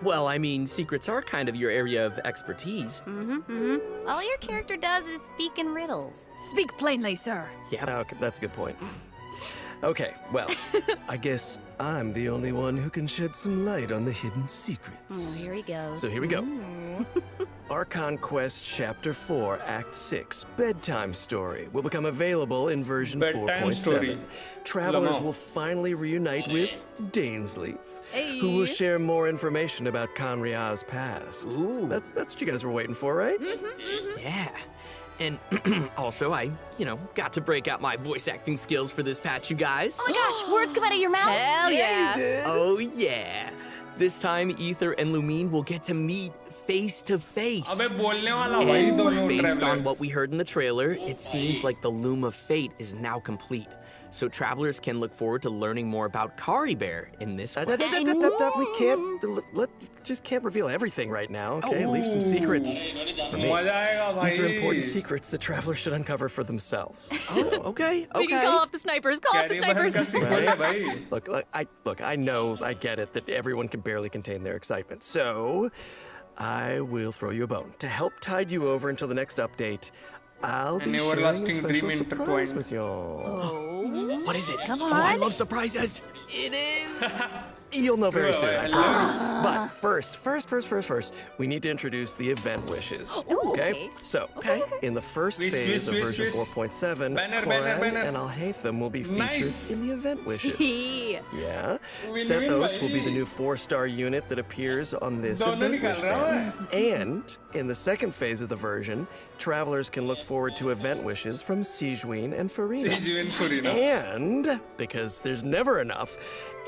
[SPEAKER 5] Well, I mean, secrets are kind of your area of expertise.
[SPEAKER 3] All your character does is speak in riddles.
[SPEAKER 6] Speak plainly, sir.
[SPEAKER 5] Yeah.
[SPEAKER 15] Okay, that's a good point. Okay, well, I guess I'm the only one who can shed some light on the hidden secrets.
[SPEAKER 3] Oh, here he goes.
[SPEAKER 15] So here we go. Archon Quest Chapter 4, Act 6, Bedtime Story will become available in version 4.7. Travelers will finally reunite with Dainsleif, who will share more information about Conria's past.
[SPEAKER 5] Ooh.
[SPEAKER 15] That's what you guys were waiting for, right?
[SPEAKER 5] Yeah. And also, I, got to break out my voice acting skills for this patch, you guys.
[SPEAKER 3] Oh my gosh, words come out of your mouth?
[SPEAKER 6] Hell yeah.
[SPEAKER 15] You did.
[SPEAKER 5] Oh yeah. This time, Ether and Lumine will get to meet face to face. And based on what we heard in the trailer, it seems like the Loom of Fate is now complete. So travelers can look forward to learning more about Kari Bear in this quest.
[SPEAKER 15] We just can't reveal everything right now, okay? Leave some secrets for me. These are important secrets that travelers should uncover for themselves.
[SPEAKER 5] Oh, okay.
[SPEAKER 6] We can call off the snipers, call off the snipers.
[SPEAKER 15] Right? Look, I know, I get it that everyone can barely contain their excitement. So, I will throw you a bone. To help tide you over until the next update, I'll be sharing a special surprise with y'all.
[SPEAKER 5] What is it?
[SPEAKER 6] Come on.
[SPEAKER 5] Oh, I love surprises.
[SPEAKER 15] It is. You'll know very soon, I promise. But first, we need to introduce the event wishes. Okay? So, in the first phase of version 4.7, Clorinde and Alhaitham will be featured in the event wishes. Yeah? Sethos will be the new 4-star unit that appears on this event wish banner. And in the second phase of the version, travelers can look forward to event wishes from Sigewinne and Farina. And, because there's never enough,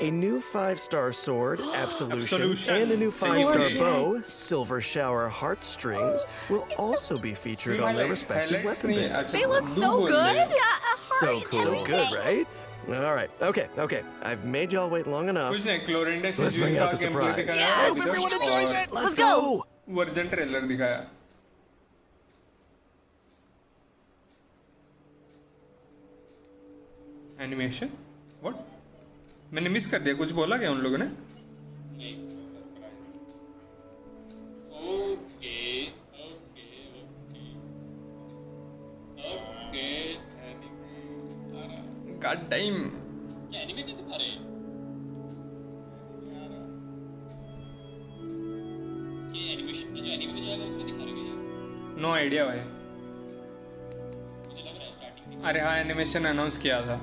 [SPEAKER 15] a new 5-star sword, Absolution, and a new 5-star bow, Silver Shower Heartstrings, will also be featured on their respective weapon banners.
[SPEAKER 6] They look so good.
[SPEAKER 15] So cool. So good, right? All right, okay. I've made y'all wait long enough. Let's bring out the surprise.
[SPEAKER 6] Yes.
[SPEAKER 5] Everyone enjoys it. Let's go.
[SPEAKER 1] Version trailer दिखाया animation what मैंने miss कर दिया कुछ बोला क्या उन लोगों ने गॉड टाइम
[SPEAKER 2] क्या एनिमे में दिखा रहे हैं? ये एनिमेशन में जो एनिमे में जो आएगा उसमें दिखा रहे हैं?
[SPEAKER 1] नो आइडिया भाई।
[SPEAKER 2] मुझे लग रहा है स्टार्टिंग।
[SPEAKER 1] अरे हाँ एनिमेशन अनाउंस किया था।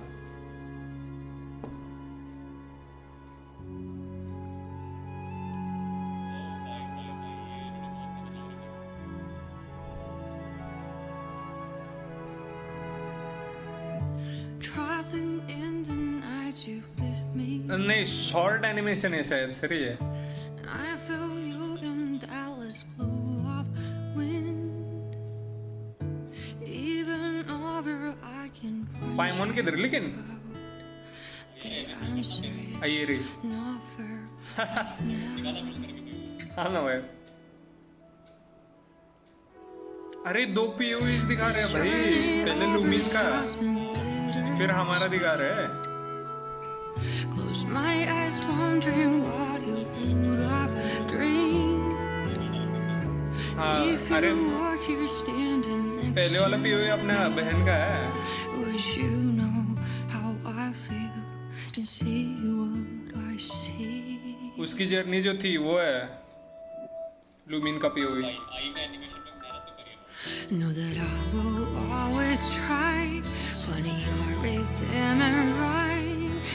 [SPEAKER 1] नहीं शॉर्ट एनिमेशन है शायद सर ये। पाइमोन किधर लेकिन ये रही हाँ ना भाई। अरे 2 POVs दिखा रहे हैं भाई, पहले लूमिन का फिर हमारा दिखा रहे हैं।
[SPEAKER 16] My eyes wondering what you would have dreamed. If you were here standing next
[SPEAKER 1] पहले वाला POV अपने बहन का है।
[SPEAKER 16] Wish you know how I feel and see what I see.
[SPEAKER 1] उसकी जर्नी जो थी वो है लूमिन का POV।
[SPEAKER 16] Know that I will always try. Funny you're right them and right.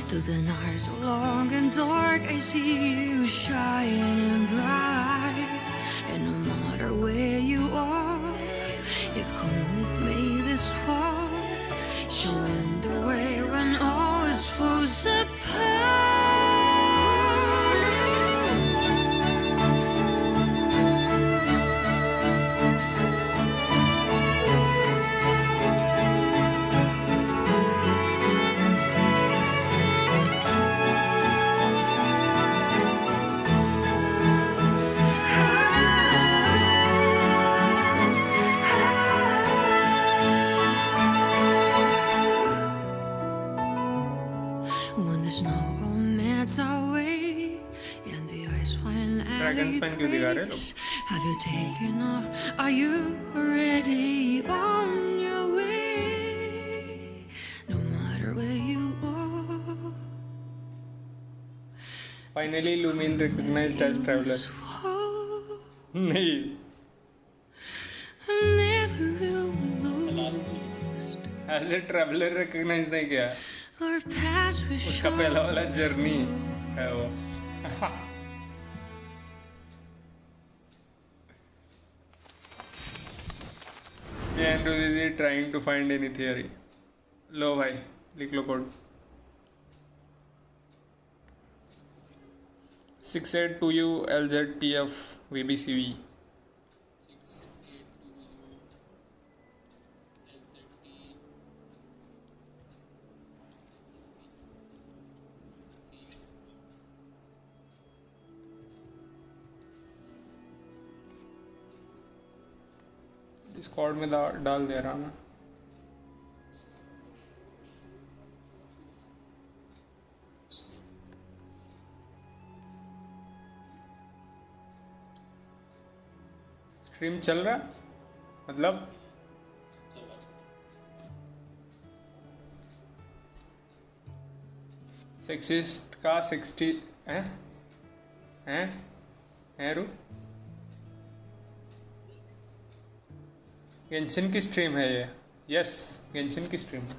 [SPEAKER 16] Though the nights are long and dark, I see you shining bright. And no matter where you are, you've come with me this far, showing the way when all is falls apart.
[SPEAKER 1] क्यों दिखा रहे लोग?
[SPEAKER 16] Have you taken off? Are you ready on your way? No matter where you are.
[SPEAKER 1] Finally, Lumin recognized as traveler. नहीं.
[SPEAKER 16] I'm never really lost.
[SPEAKER 1] As a traveler recognize नहीं किया.
[SPEAKER 16] Our past was
[SPEAKER 1] उसका पहला वाला journey है वो. Andrew दीदी trying to find any theory. लो भाई लिख लो code 682U LZTF VBCV। Discord में डाल दे रहा मैं। स्ट्रीम चल रहा मतलब सेक्सिस्ट का 60 हैं रू गेंशिन की स्ट्रीम है ये। यस गेंशिन की स्ट्रीम है।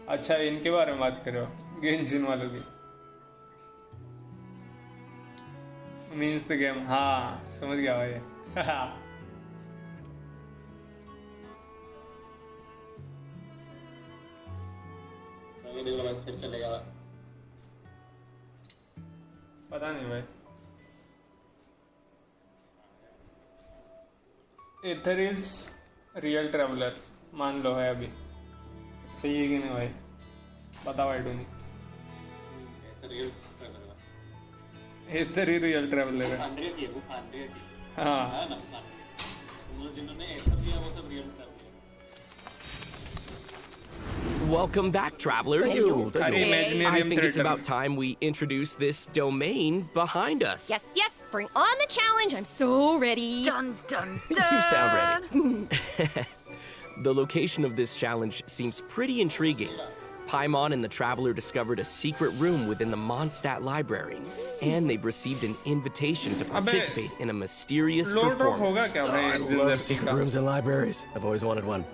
[SPEAKER 1] अच्छा इनके बारे में बात करो गेंशिन वालों की। Means the game. हाँ समझ गया भाई।
[SPEAKER 4] फिर चलेगा
[SPEAKER 1] पता नहीं भाई। एथर इज रियल ट्रैवलर मान लो है अभी। सही है कि नहीं भाई बताओ। I don't know. एथर ही रियल ट्रैवलर है।
[SPEAKER 2] 100 ही है वो 100
[SPEAKER 1] हाँ
[SPEAKER 2] है ना। जिन्होंने एथर लिया वो सब real traveller.
[SPEAKER 5] Welcome back, travelers.
[SPEAKER 15] Thank you.
[SPEAKER 5] I think it's about time we introduce this domain behind us.
[SPEAKER 3] Yes, yes, bring on the challenge. I'm so ready.
[SPEAKER 6] Dun, dun,
[SPEAKER 15] You sound ready.
[SPEAKER 5] The location of this challenge seems pretty intriguing. Paimon and the Traveler discovered a secret room within the Mondstadt library, and they've received an invitation to participate in a mysterious performance.
[SPEAKER 15] I love secret rooms in libraries. I've always wanted one.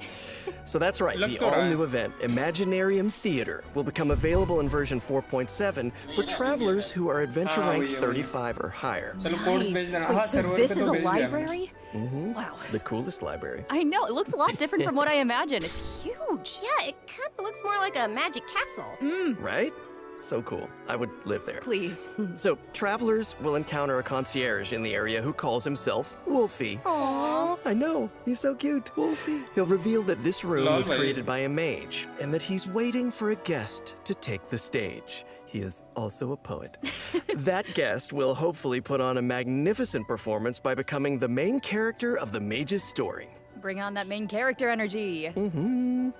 [SPEAKER 15] So that's right, the all-new event, Imaginarium Theater, will become available in version 4.7 for travelers who are adventure rank 35 or higher.
[SPEAKER 6] Nice. Wait, so this is a library? Wow.
[SPEAKER 15] The coolest library.
[SPEAKER 6] I know, it looks a lot different from what I imagined. It's huge.
[SPEAKER 3] Yeah, it kind of looks more like a magic castle.
[SPEAKER 15] Right? So cool. I would live there.
[SPEAKER 6] Please.
[SPEAKER 15] So, travelers will encounter a concierge in the area who calls himself Wolfie.
[SPEAKER 3] Aww.
[SPEAKER 15] I know, he's so cute. Wolfie. He'll reveal that this room was created by a mage, and that he's waiting for a guest to take the stage. He is also a poet. That guest will hopefully put on a magnificent performance by becoming the main character of the mage's story.
[SPEAKER 6] Bring on that main character energy.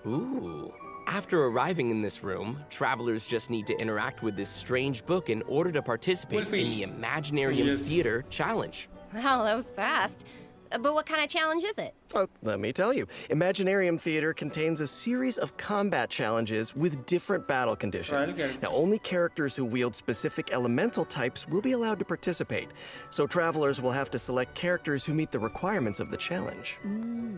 [SPEAKER 5] Ooh. After arriving in this room, travelers just need to interact with this strange book in order to participate in the Imaginarium Theater challenge.
[SPEAKER 3] Wow, that was fast. But what kind of challenge is it?
[SPEAKER 15] Oh, let me tell you. Imaginarium Theater contains a series of combat challenges with different battle conditions. Now, only characters who wield specific elemental types will be allowed to participate, so travelers will have to select characters who meet the requirements of the challenge.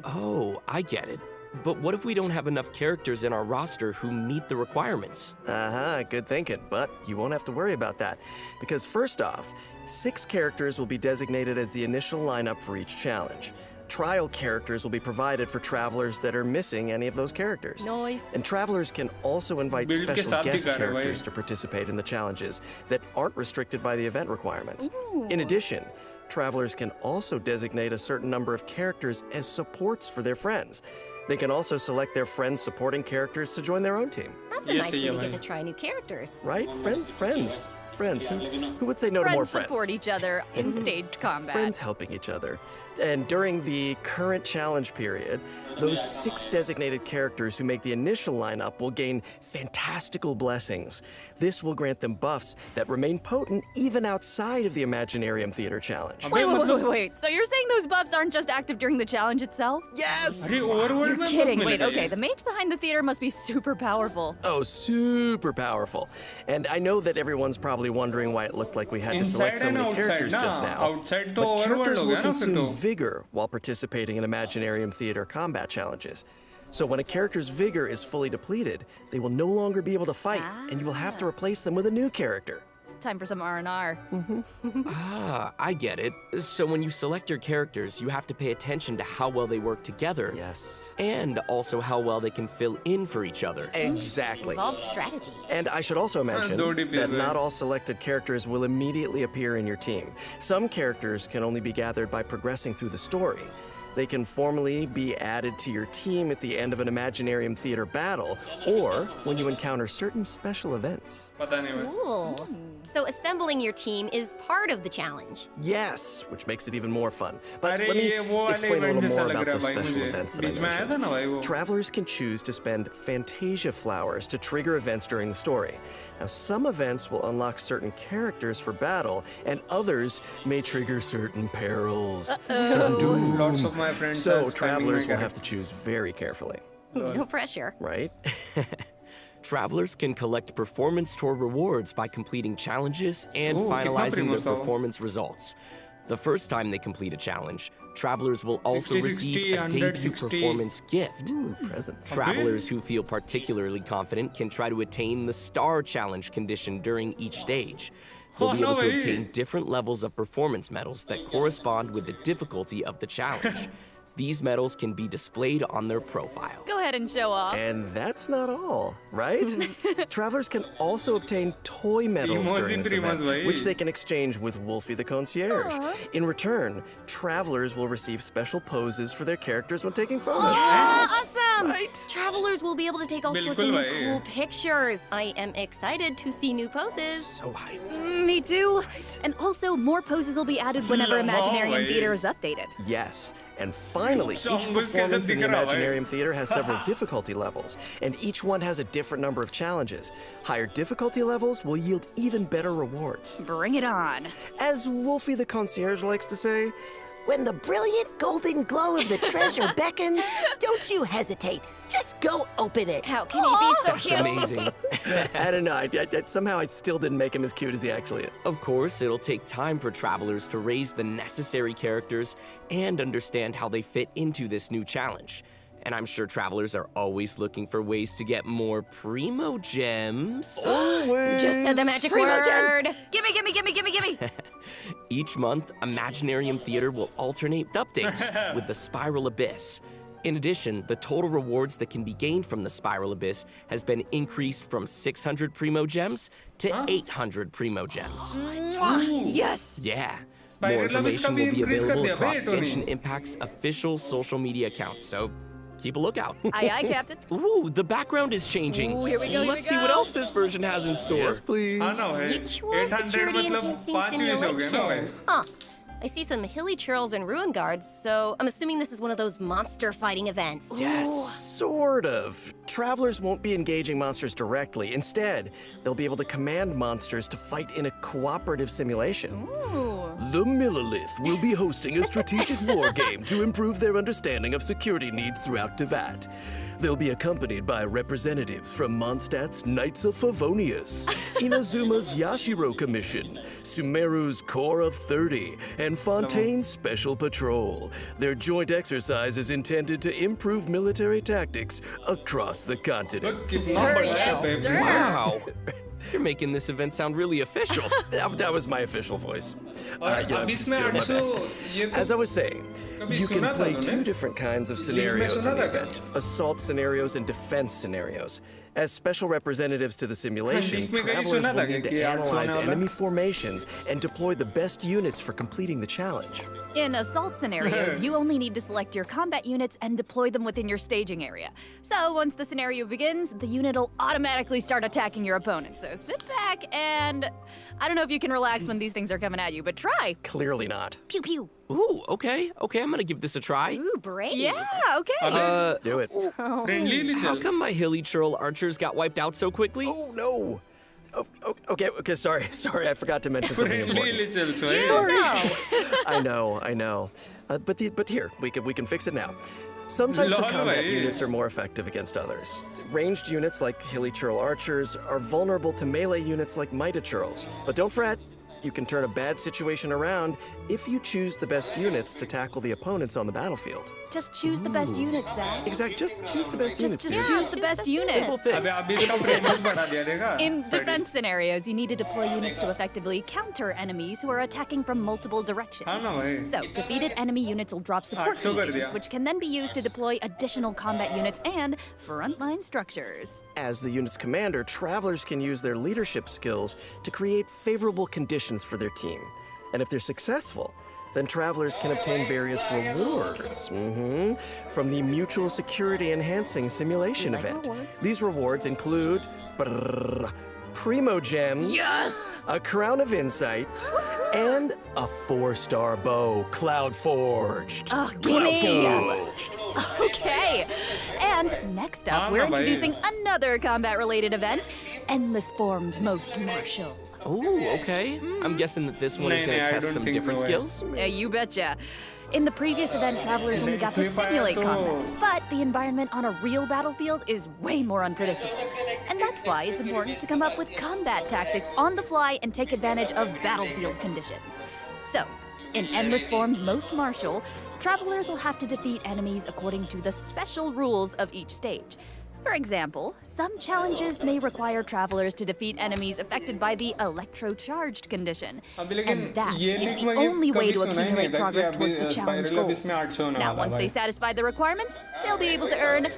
[SPEAKER 5] Oh, I get it. But what if we don't have enough characters in our roster who meet the requirements?
[SPEAKER 15] Good thinking, but you won't have to worry about that. Because first off, 6 characters will be designated as the initial lineup for each challenge. Trial characters will be provided for travelers that are missing any of those characters.
[SPEAKER 3] Nice.
[SPEAKER 15] And travelers can also invite special guest characters to participate in the challenges that aren't restricted by the event requirements. In addition, travelers can also designate a certain number of characters as supports for their friends. They can also select their friends' supporting characters to join their own team.
[SPEAKER 3] That's a nice way to get to try new characters.
[SPEAKER 15] Right? Friends. Who would say no to more friends?
[SPEAKER 6] Support each other in staged combat.
[SPEAKER 15] Friends helping each other. And during the current challenge period, those 6 designated characters who make the initial lineup will gain fantastical blessings. This will grant them buffs that remain potent even outside of the Imaginarium Theater challenge.
[SPEAKER 6] Wait. So you're saying those buffs aren't just active during the challenge itself?
[SPEAKER 15] Yes!
[SPEAKER 6] You're kidding. Wait, okay, the mage behind the theater must be super powerful.
[SPEAKER 15] Oh, super powerful. And I know that everyone's probably wondering why it looked like we had to select so many characters just now. But characters will consume vigor while participating in Imaginarium Theater combat challenges. So when a character's vigor is fully depleted, they will no longer be able to fight, and you will have to replace them with a new character.
[SPEAKER 6] It's time for some R&R.
[SPEAKER 5] I get it. So when you select your characters, you have to pay attention to how well they work together.
[SPEAKER 15] Yes.
[SPEAKER 5] And also how well they can fill in for each other.
[SPEAKER 15] Exactly.
[SPEAKER 3] Involved strategy.
[SPEAKER 15] And I should also mention that not all selected characters will immediately appear in your team. Some characters can only be gathered by progressing through the story. They can formally be added to your team at the end of an Imaginarium Theater battle, or when you encounter certain special events.
[SPEAKER 3] Cool. So assembling your team is part of the challenge.
[SPEAKER 15] Yes, which makes it even more fun. But let me explain a little more about those special events that I mentioned. Travelers can choose to spend Fantasia flowers to trigger events during the story. Now, some events will unlock certain characters for battle, and others may trigger certain perils, certain doom.
[SPEAKER 1] Lots of my friends
[SPEAKER 15] So travelers will have to choose very carefully.
[SPEAKER 3] No pressure.
[SPEAKER 15] Right?
[SPEAKER 5] Travelers can collect performance toward rewards by completing challenges and finalizing their performance results. The first time they complete a challenge, travelers will also receive a debut performance gift.
[SPEAKER 15] Presents.
[SPEAKER 5] Travelers who feel particularly confident can try to attain the Star Challenge condition during each stage. They'll be able to obtain different levels of performance medals that correspond with the difficulty of the challenge. These medals can be displayed on their profile.
[SPEAKER 6] Go ahead and show off.
[SPEAKER 15] And that's not all, right? Travelers can also obtain toy medals during this event, which they can exchange with Wolfie the Concierge. In return, travelers will receive special poses for their characters when taking photos.
[SPEAKER 3] Awesome! awesome!
[SPEAKER 15] Right?
[SPEAKER 3] Travelers will be able to take all sorts of
[SPEAKER 1] Bilkul
[SPEAKER 3] new
[SPEAKER 1] bhai.
[SPEAKER 3] cool pictures. I am excited to see new poses.
[SPEAKER 15] So hyped.
[SPEAKER 6] Me too. And also, more poses will be added whenever
[SPEAKER 15] Lama,
[SPEAKER 6] Imaginarium
[SPEAKER 15] bhai.
[SPEAKER 6] Theater is updated.
[SPEAKER 15] Yes. And finally, each
[SPEAKER 1] Chongus
[SPEAKER 15] performance
[SPEAKER 1] kaise
[SPEAKER 15] in the
[SPEAKER 1] dikh raha hai?
[SPEAKER 15] Imaginarium Theater has several difficulty levels, and each one has a different number of challenges. Higher difficulty levels will yield even better rewards.
[SPEAKER 6] Bring it on.
[SPEAKER 15] As Wolfie the concierge likes to say,
[SPEAKER 9] When the brilliant golden glow of the treasure beckons, don't you hesitate. Just go open it.
[SPEAKER 3] How can he be so
[SPEAKER 15] that's
[SPEAKER 3] cute?
[SPEAKER 15] amazing. I don't know, somehow I still didn't make him as cute as he actually is.
[SPEAKER 5] Of course, it'll take time for travelers to raise the necessary characters and understand how they fit into this new challenge. And I'm sure travelers are always looking for ways to get more primo gems.
[SPEAKER 15] Always.
[SPEAKER 3] Just said the magic
[SPEAKER 6] Primo
[SPEAKER 3] word.
[SPEAKER 6] gems. Gimme, gimme, gimme, gimme, gimme.
[SPEAKER 5] Each month, Imaginarium Theater will alternate updates with the Spiral Abyss. In addition, the total rewards that can be gained from the Spiral Abyss has been increased from 600 primo gems to 800 primo gems.
[SPEAKER 6] Yes.
[SPEAKER 5] Yeah.
[SPEAKER 1] Spiral
[SPEAKER 5] More
[SPEAKER 1] Abyss
[SPEAKER 5] information
[SPEAKER 1] का भी
[SPEAKER 5] will be
[SPEAKER 1] increase कर
[SPEAKER 5] available
[SPEAKER 1] दिया
[SPEAKER 5] across
[SPEAKER 1] भाई, Tony.
[SPEAKER 5] Genshin Impact's official social media accounts, so keep a lookout.
[SPEAKER 6] Aye, aye, Captain.
[SPEAKER 5] Ooh, the background is changing.
[SPEAKER 6] Ooh, here we go, here
[SPEAKER 5] Let's
[SPEAKER 6] we
[SPEAKER 5] see what
[SPEAKER 6] go.
[SPEAKER 5] else this version has in store.
[SPEAKER 15] Yes, please.
[SPEAKER 1] हाँ ना भाई
[SPEAKER 3] Ritual
[SPEAKER 1] 800
[SPEAKER 3] security
[SPEAKER 1] मतलब
[SPEAKER 3] enhancing
[SPEAKER 1] 5 use हो गए ना भाई
[SPEAKER 3] simulation. Huh. I see some hilly churls and ruin guards, so I'm assuming this is one of those monster fighting events.
[SPEAKER 15] Yes, sort of. Travelers won't be engaging monsters directly. Instead, they'll be able to command monsters to fight in a cooperative simulation. The Millilith will be hosting a strategic war game to improve their understanding of security needs throughout Tevat. They'll be accompanied by representatives from Mondstadt's Knights of Favonius, Inazuma's Yashiro Commission, Sumeru's Corps of 30, and Fontaine's Special Patrol. Their joint exercise is intended to improve military tactics across the continent.
[SPEAKER 5] Wow. You're making this event sound really official.
[SPEAKER 15] That was my official voice.
[SPEAKER 1] और
[SPEAKER 15] I'm
[SPEAKER 1] अभी
[SPEAKER 15] just
[SPEAKER 1] इसमें
[SPEAKER 15] doing my
[SPEAKER 1] 800
[SPEAKER 15] best.
[SPEAKER 1] ये तो
[SPEAKER 15] As I was saying,
[SPEAKER 1] कभी
[SPEAKER 15] you can
[SPEAKER 1] सुना था
[SPEAKER 15] play
[SPEAKER 1] तूने?
[SPEAKER 15] two different kinds of
[SPEAKER 1] League में
[SPEAKER 15] scenarios
[SPEAKER 1] सुना
[SPEAKER 15] in the
[SPEAKER 1] था क्या?
[SPEAKER 15] event, assault scenarios and defense scenarios. As special representatives to the simulation,
[SPEAKER 1] League में कहीं
[SPEAKER 15] travelers
[SPEAKER 1] सुना
[SPEAKER 15] will
[SPEAKER 1] था
[SPEAKER 15] need
[SPEAKER 1] कि
[SPEAKER 15] to
[SPEAKER 1] ये 800
[SPEAKER 15] analyze
[SPEAKER 1] होने वाला?
[SPEAKER 15] enemy formations and deploy the best units for completing the challenge.
[SPEAKER 6] In assault scenarios, you only need to select your combat units and deploy them within your staging area. So once the scenario begins, the unit will automatically start attacking your opponent. So sit back and I don't know if you can relax when these things are coming at you, but try.
[SPEAKER 15] Clearly not.
[SPEAKER 3] Pew pew.
[SPEAKER 5] Ooh, okay, I'm gonna give this a try.
[SPEAKER 3] Ooh, brave.
[SPEAKER 6] Yeah, okay.
[SPEAKER 15] Do it.
[SPEAKER 1] Friendly
[SPEAKER 5] How
[SPEAKER 1] चल
[SPEAKER 5] come my hilly churl archers got wiped out so quickly?
[SPEAKER 15] Oh, no. Oh, okay, sorry, I forgot to mention something important.
[SPEAKER 1] Friendly चल सो
[SPEAKER 15] Sorry. I know. But here, we can fix it now. Some types of
[SPEAKER 1] Lol,
[SPEAKER 15] combat
[SPEAKER 1] bhai.
[SPEAKER 15] units are more effective against others. Ranged units like hilly churl archers are vulnerable to melee units like mighty churls. But don't fret, you can turn a bad situation around if you choose the best units to tackle the opponents on the battlefield.
[SPEAKER 6] Just choose the best unit, Zach.
[SPEAKER 15] Exactly, just choose the best units.
[SPEAKER 6] Just
[SPEAKER 15] dude.
[SPEAKER 6] choose the best unit.
[SPEAKER 15] Simple fix.
[SPEAKER 1] अबे अभी इसका friendly बढ़ा दिया देखा
[SPEAKER 6] In defense scenarios, you need to deploy units to effectively counter enemies who are attacking from multiple directions.
[SPEAKER 1] हाँ ना भाई
[SPEAKER 6] So, defeated enemy units will drop support
[SPEAKER 1] 800 कर
[SPEAKER 6] beacons,
[SPEAKER 1] दिया।
[SPEAKER 6] which can then be used to deploy additional combat units and frontline structures.
[SPEAKER 15] As the unit's commander, travelers can use their leadership skills to create favorable conditions for their team. And if they're successful, then travelers can obtain various rewards from the Mutual Security Enhancing Simulation event. These rewards include Primo Gems,
[SPEAKER 6] Yes!
[SPEAKER 15] a Crown of Insight, and a 4-star bow, Cloud Forged.
[SPEAKER 6] Oh, gimme!
[SPEAKER 15] Forged.
[SPEAKER 6] Okay. And next up,
[SPEAKER 1] Ah,
[SPEAKER 6] we're
[SPEAKER 1] bhai.
[SPEAKER 6] introducing another combat-related event, Endless Form's Most Martial.
[SPEAKER 5] Ooh, okay. I'm guessing that this one is
[SPEAKER 1] Nahin,
[SPEAKER 5] gonna
[SPEAKER 1] nahin, I
[SPEAKER 5] test
[SPEAKER 1] don't
[SPEAKER 5] some
[SPEAKER 1] think
[SPEAKER 5] different
[SPEAKER 1] so,
[SPEAKER 5] skills.
[SPEAKER 6] Yeah, you betcha. In the previous event, travelers only got to
[SPEAKER 1] इसलिए पाया
[SPEAKER 6] simulate
[SPEAKER 1] तो-
[SPEAKER 6] combat, but the environment on a real battlefield is way more unpredictable. And that's why it's important to come up with combat tactics on the fly and take advantage of battlefield conditions. So, in Endless Form's Most Martial, travelers will have to defeat enemies according to the special rules of each stage. For example, some challenges may require travelers to defeat enemies affected by the electro-charged condition.
[SPEAKER 1] अभी लेकिन
[SPEAKER 6] And that
[SPEAKER 1] ये
[SPEAKER 6] is
[SPEAKER 1] league
[SPEAKER 6] the
[SPEAKER 1] में ये
[SPEAKER 6] only way
[SPEAKER 1] कभी
[SPEAKER 6] to
[SPEAKER 1] सुना ही नहीं
[SPEAKER 6] accumulate
[SPEAKER 1] था कि
[SPEAKER 6] progress
[SPEAKER 1] अभी
[SPEAKER 6] towards the challenge
[SPEAKER 1] spiral
[SPEAKER 6] goal.
[SPEAKER 1] Abish में 800 होने
[SPEAKER 6] Now,
[SPEAKER 1] वाला
[SPEAKER 6] once
[SPEAKER 1] भाई
[SPEAKER 6] they satisfy the requirements, they'll be able to earn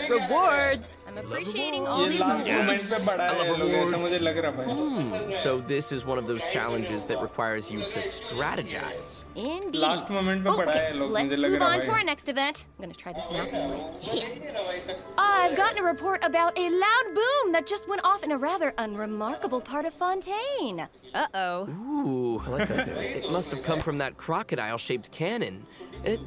[SPEAKER 6] rewards.
[SPEAKER 3] I'm appreciating all
[SPEAKER 1] ये
[SPEAKER 3] these
[SPEAKER 1] last moment पे बड़ा
[SPEAKER 5] I
[SPEAKER 1] है
[SPEAKER 5] love
[SPEAKER 1] लोग ऐसा
[SPEAKER 5] rewards.
[SPEAKER 1] मुझे लग रहा भाई.
[SPEAKER 5] So this is one of those challenges that requires you to strategize.
[SPEAKER 3] Indeed.
[SPEAKER 1] Last moment पे बड़ा है लोग
[SPEAKER 3] Let's
[SPEAKER 1] मुझे लग
[SPEAKER 3] move
[SPEAKER 1] रहा
[SPEAKER 3] on to
[SPEAKER 1] भाई.
[SPEAKER 3] our next event. I'm gonna try this mouse voice. I've gotten a report about a loud boom that just went off in a rather unremarkable part of Fontaine.
[SPEAKER 6] Uh-oh.
[SPEAKER 5] Ooh, I like that. It must have come from that crocodile-shaped cannon. It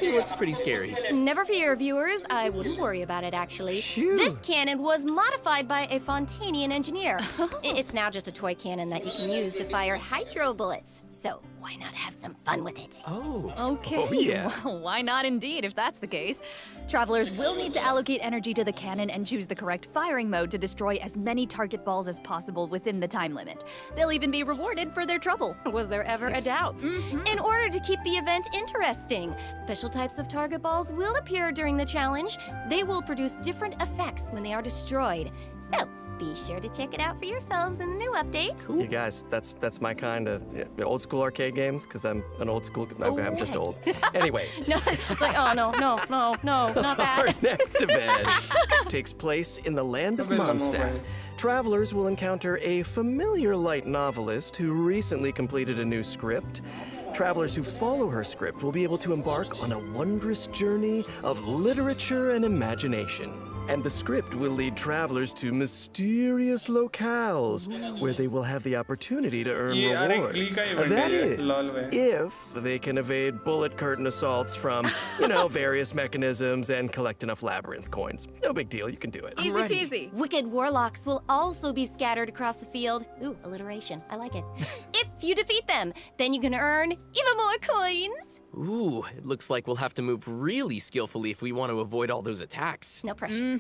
[SPEAKER 5] looks pretty scary.
[SPEAKER 3] Never fear, viewers. I wouldn't worry about it, actually. This cannon was modified by a Fontainian engineer. It's now just a toy cannon that you can use to fire hydro bullets. So why not have some fun with it?
[SPEAKER 5] Oh.
[SPEAKER 6] Okay.
[SPEAKER 5] Oh, yeah.
[SPEAKER 6] Well, why not indeed, if that's the case? Travelers will need to allocate energy to the cannon and choose the correct firing mode to destroy as many target balls as possible within the time limit. They'll even be rewarded for their trouble.
[SPEAKER 3] Was there ever a doubt? In order to keep the event interesting, special types of target balls will appear during the challenge. They will produce different effects when they are destroyed. So, be sure to check it out for yourselves in the new update.
[SPEAKER 15] You guys, that's my kind of old school arcade games, because I'm an old school. I'm just old. Anyway.
[SPEAKER 3] No, it's like, oh no, not that.
[SPEAKER 15] Our next event takes place in the land of Mondstadt. Travelers will encounter a familiar light novelist who recently completed a new script. Travelers who follow her script will be able to embark on a wondrous journey of literature and imagination. And the script will lead travelers to mysterious locales where they will have the opportunity to earn rewards. That is, if they can evade bullet curtain assaults from, various mechanisms and collect enough labyrinth coins. No big deal, you can do it.
[SPEAKER 3] Easy peasy. Wicked warlocks will also be scattered across the field. Ooh, alliteration. I like it. If you defeat them, then you can earn even more coins.
[SPEAKER 5] Ooh, it looks like we'll have to move really skillfully if we want to avoid all those attacks.
[SPEAKER 3] No pressure.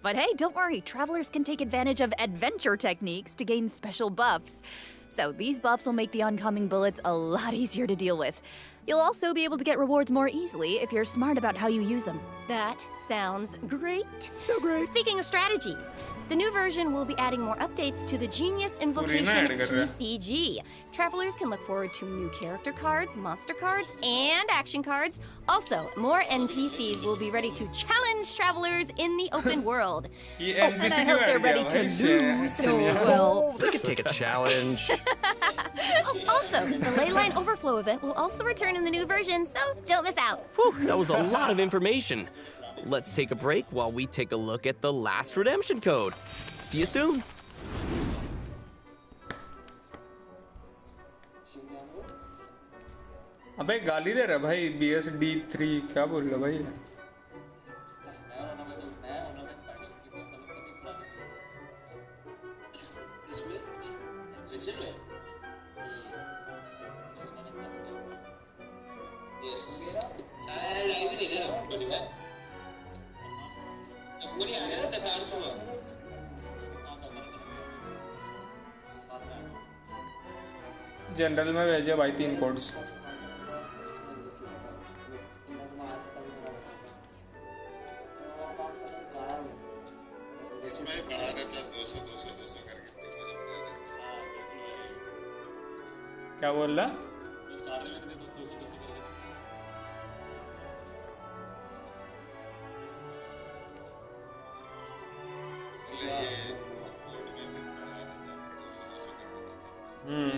[SPEAKER 6] But hey, don't worry. Travelers can take advantage of adventure techniques to gain special buffs. So these buffs will make the oncoming bullets a lot easier to deal with. You'll also be able to get rewards more easily if you're smart about how you use them.
[SPEAKER 3] That sounds great.
[SPEAKER 15] So great.
[SPEAKER 3] Speaking of strategies, the new version will be adding more updates to the Genius Invocation TCG. Travelers can look forward to new character cards, monster cards, and action cards. Also, more NPCs will be ready to challenge travelers in the open world.
[SPEAKER 6] And I hope they're ready to lose so well.
[SPEAKER 15] They could take a challenge.
[SPEAKER 3] Also, the Leyline Overflow event will also return in the new version, so don't miss out.
[SPEAKER 5] Whew, that was a lot of information. Let's take a break while we take a look at the last redemption code. See you soon.
[SPEAKER 1] अबे गाली दे रहा भाई BSD3 क्या बोल रहा भाई general में भेजे भाई 3 कोड्स
[SPEAKER 4] इसमें बढ़ा रहता 200 करके
[SPEAKER 1] क्या बोल रहा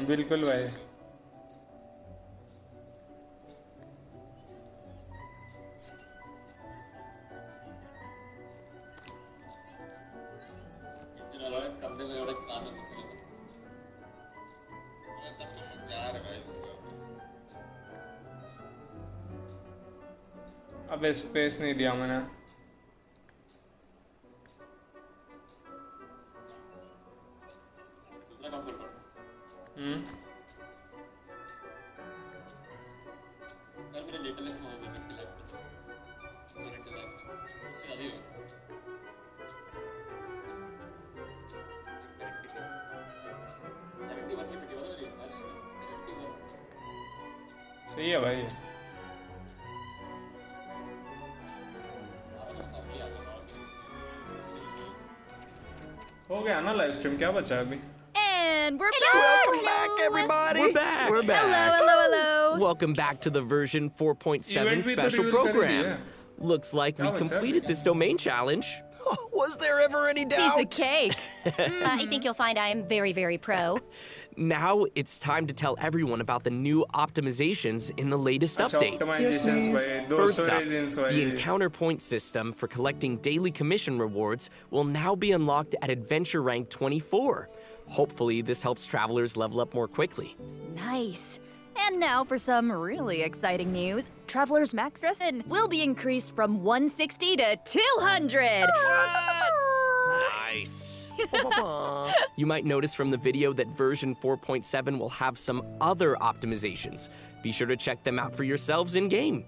[SPEAKER 1] बिल्कुल भाई अब स्पेस नहीं दिया मैंने सही है भाई हो गया ना लाइव स्ट्रीम क्या बचा अभी
[SPEAKER 6] And we're back!
[SPEAKER 15] Welcome back, everybody!
[SPEAKER 5] We're back!
[SPEAKER 15] We're back!
[SPEAKER 6] Hello!
[SPEAKER 5] Welcome back to the version 4.7 special program. Looks like we completed this domain challenge. Was there ever any doubt?
[SPEAKER 6] Piece of cake.
[SPEAKER 3] I think you'll find I am very, very pro.
[SPEAKER 5] Now it's time to tell everyone about the new optimizations in the latest
[SPEAKER 1] अच्छा,
[SPEAKER 5] update.
[SPEAKER 1] optimizations भाई, दो
[SPEAKER 5] First up,
[SPEAKER 1] storage ins भाई.
[SPEAKER 5] the encounter point system for collecting daily commission rewards will now be unlocked at adventure rank 24. Hopefully, this helps travelers level up more quickly.
[SPEAKER 6] Nice. And now for some really exciting news. Traveler's max resin will be increased from 160 to 200.
[SPEAKER 5] Nice. You might notice from the video that version 4.7 will have some other optimizations. Be sure to check them out for yourselves in-game.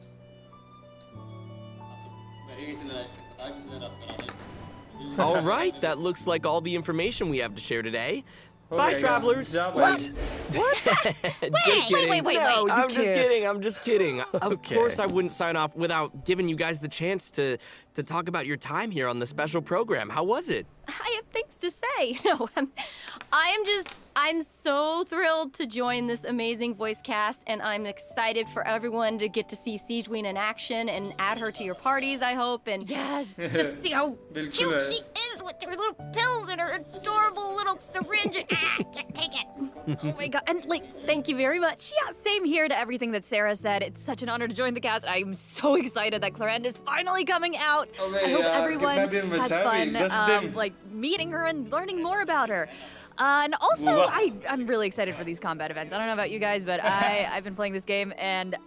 [SPEAKER 5] All right, that looks like all the information we have to share today. Bye, travelers.
[SPEAKER 6] What?
[SPEAKER 5] Just kidding.
[SPEAKER 6] wait.
[SPEAKER 5] No,
[SPEAKER 6] You
[SPEAKER 5] I'm just
[SPEAKER 10] can't.
[SPEAKER 5] kidding. I'm just kidding. Of
[SPEAKER 10] Okay.
[SPEAKER 5] course, I wouldn't sign off without giving you guys the chance to talk about your time here on the special program. How was it?
[SPEAKER 3] I have things to say. No, I'm so thrilled to join this amazing voice cast, and I'm excited for everyone to get to see Sigewinne in action and add her to your parties, I hope, and
[SPEAKER 6] Yes.
[SPEAKER 3] just see how
[SPEAKER 1] बिल्कुल
[SPEAKER 3] cute
[SPEAKER 1] है.
[SPEAKER 3] she is with her little pills and her adorable little syringe. Take it.
[SPEAKER 6] Oh my god. And like,
[SPEAKER 3] Thank you very much.
[SPEAKER 6] yeah, same here to everything that Sarah said. It's such an honor to join the cast. I'm so excited that Clorinde is finally coming out.
[SPEAKER 1] Okay,
[SPEAKER 6] I hope
[SPEAKER 1] yeah,
[SPEAKER 6] everyone
[SPEAKER 1] कितना दिन
[SPEAKER 6] has
[SPEAKER 1] बचा
[SPEAKER 6] fun,
[SPEAKER 1] अभी? 10 दिन.
[SPEAKER 6] like meeting her and learning more about her. And also,
[SPEAKER 1] Wow.
[SPEAKER 6] I'm really excited for these combat events. I don't know about you guys, but I've been playing this game, and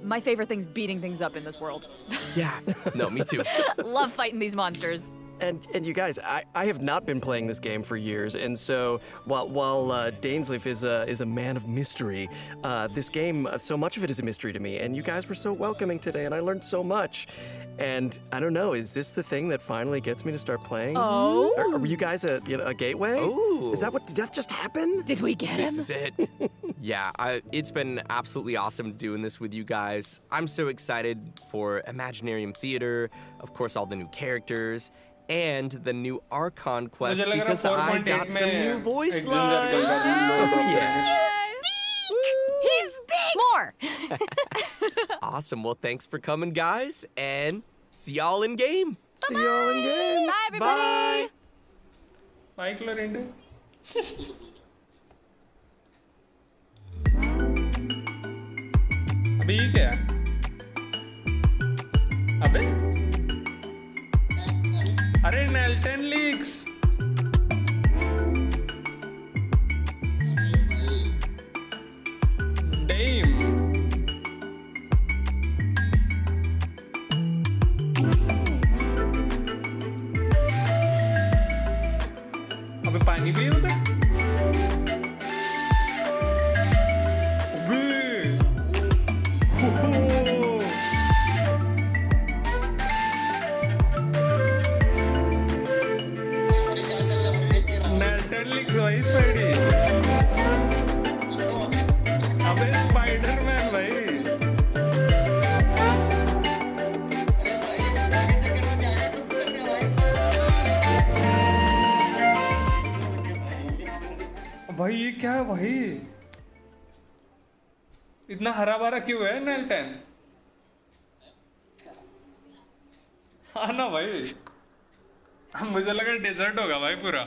[SPEAKER 6] my favorite thing's beating things up in this world.
[SPEAKER 5] Yeah. No, me too.
[SPEAKER 6] Love fighting these monsters.
[SPEAKER 15] And you guys, I have not been playing this game for years, and so while Dainsleif is a man of mystery, this game, so much of it is a mystery to me. And you guys were so welcoming today, and I learned so much. And I don't know, is this the thing that finally gets me to start playing?
[SPEAKER 6] Oh.
[SPEAKER 15] Are you guys a gateway?
[SPEAKER 5] Ooh.
[SPEAKER 15] Is that what? Did that just happen?
[SPEAKER 6] Did we get him?
[SPEAKER 5] This is it. Yeah, it's been absolutely awesome doing this with you guys. I'm so excited for Imaginarium Theater, of course, all the new characters, and the new Archon quest
[SPEAKER 1] मुझे लग रहा
[SPEAKER 5] because I
[SPEAKER 1] 4.8
[SPEAKER 5] got some
[SPEAKER 1] में
[SPEAKER 5] new voice
[SPEAKER 1] एक झंझट कर
[SPEAKER 5] lines.
[SPEAKER 1] दूंगा.
[SPEAKER 5] Oh, yeah.
[SPEAKER 3] He speaks more.
[SPEAKER 5] Awesome. Well, thanks for coming, guys, and see y'all in game.
[SPEAKER 15] See y'all in game.
[SPEAKER 6] Bye, everybody.
[SPEAKER 1] Bye, Clorinde. अबे ये क्या है? अबे अरे नेल्टन लीक्स डेम अबे पानी भी है उधर अबे हो नेल्टन लीक्स भाई स्पाइडी अबे स्पाइडरमैन भाई भाई ये क्या है भाई इतना हरा भरा क्यों है नेल्टन हाँ ना भाई मुझे लगा डेजर्ट होगा भाई पूरा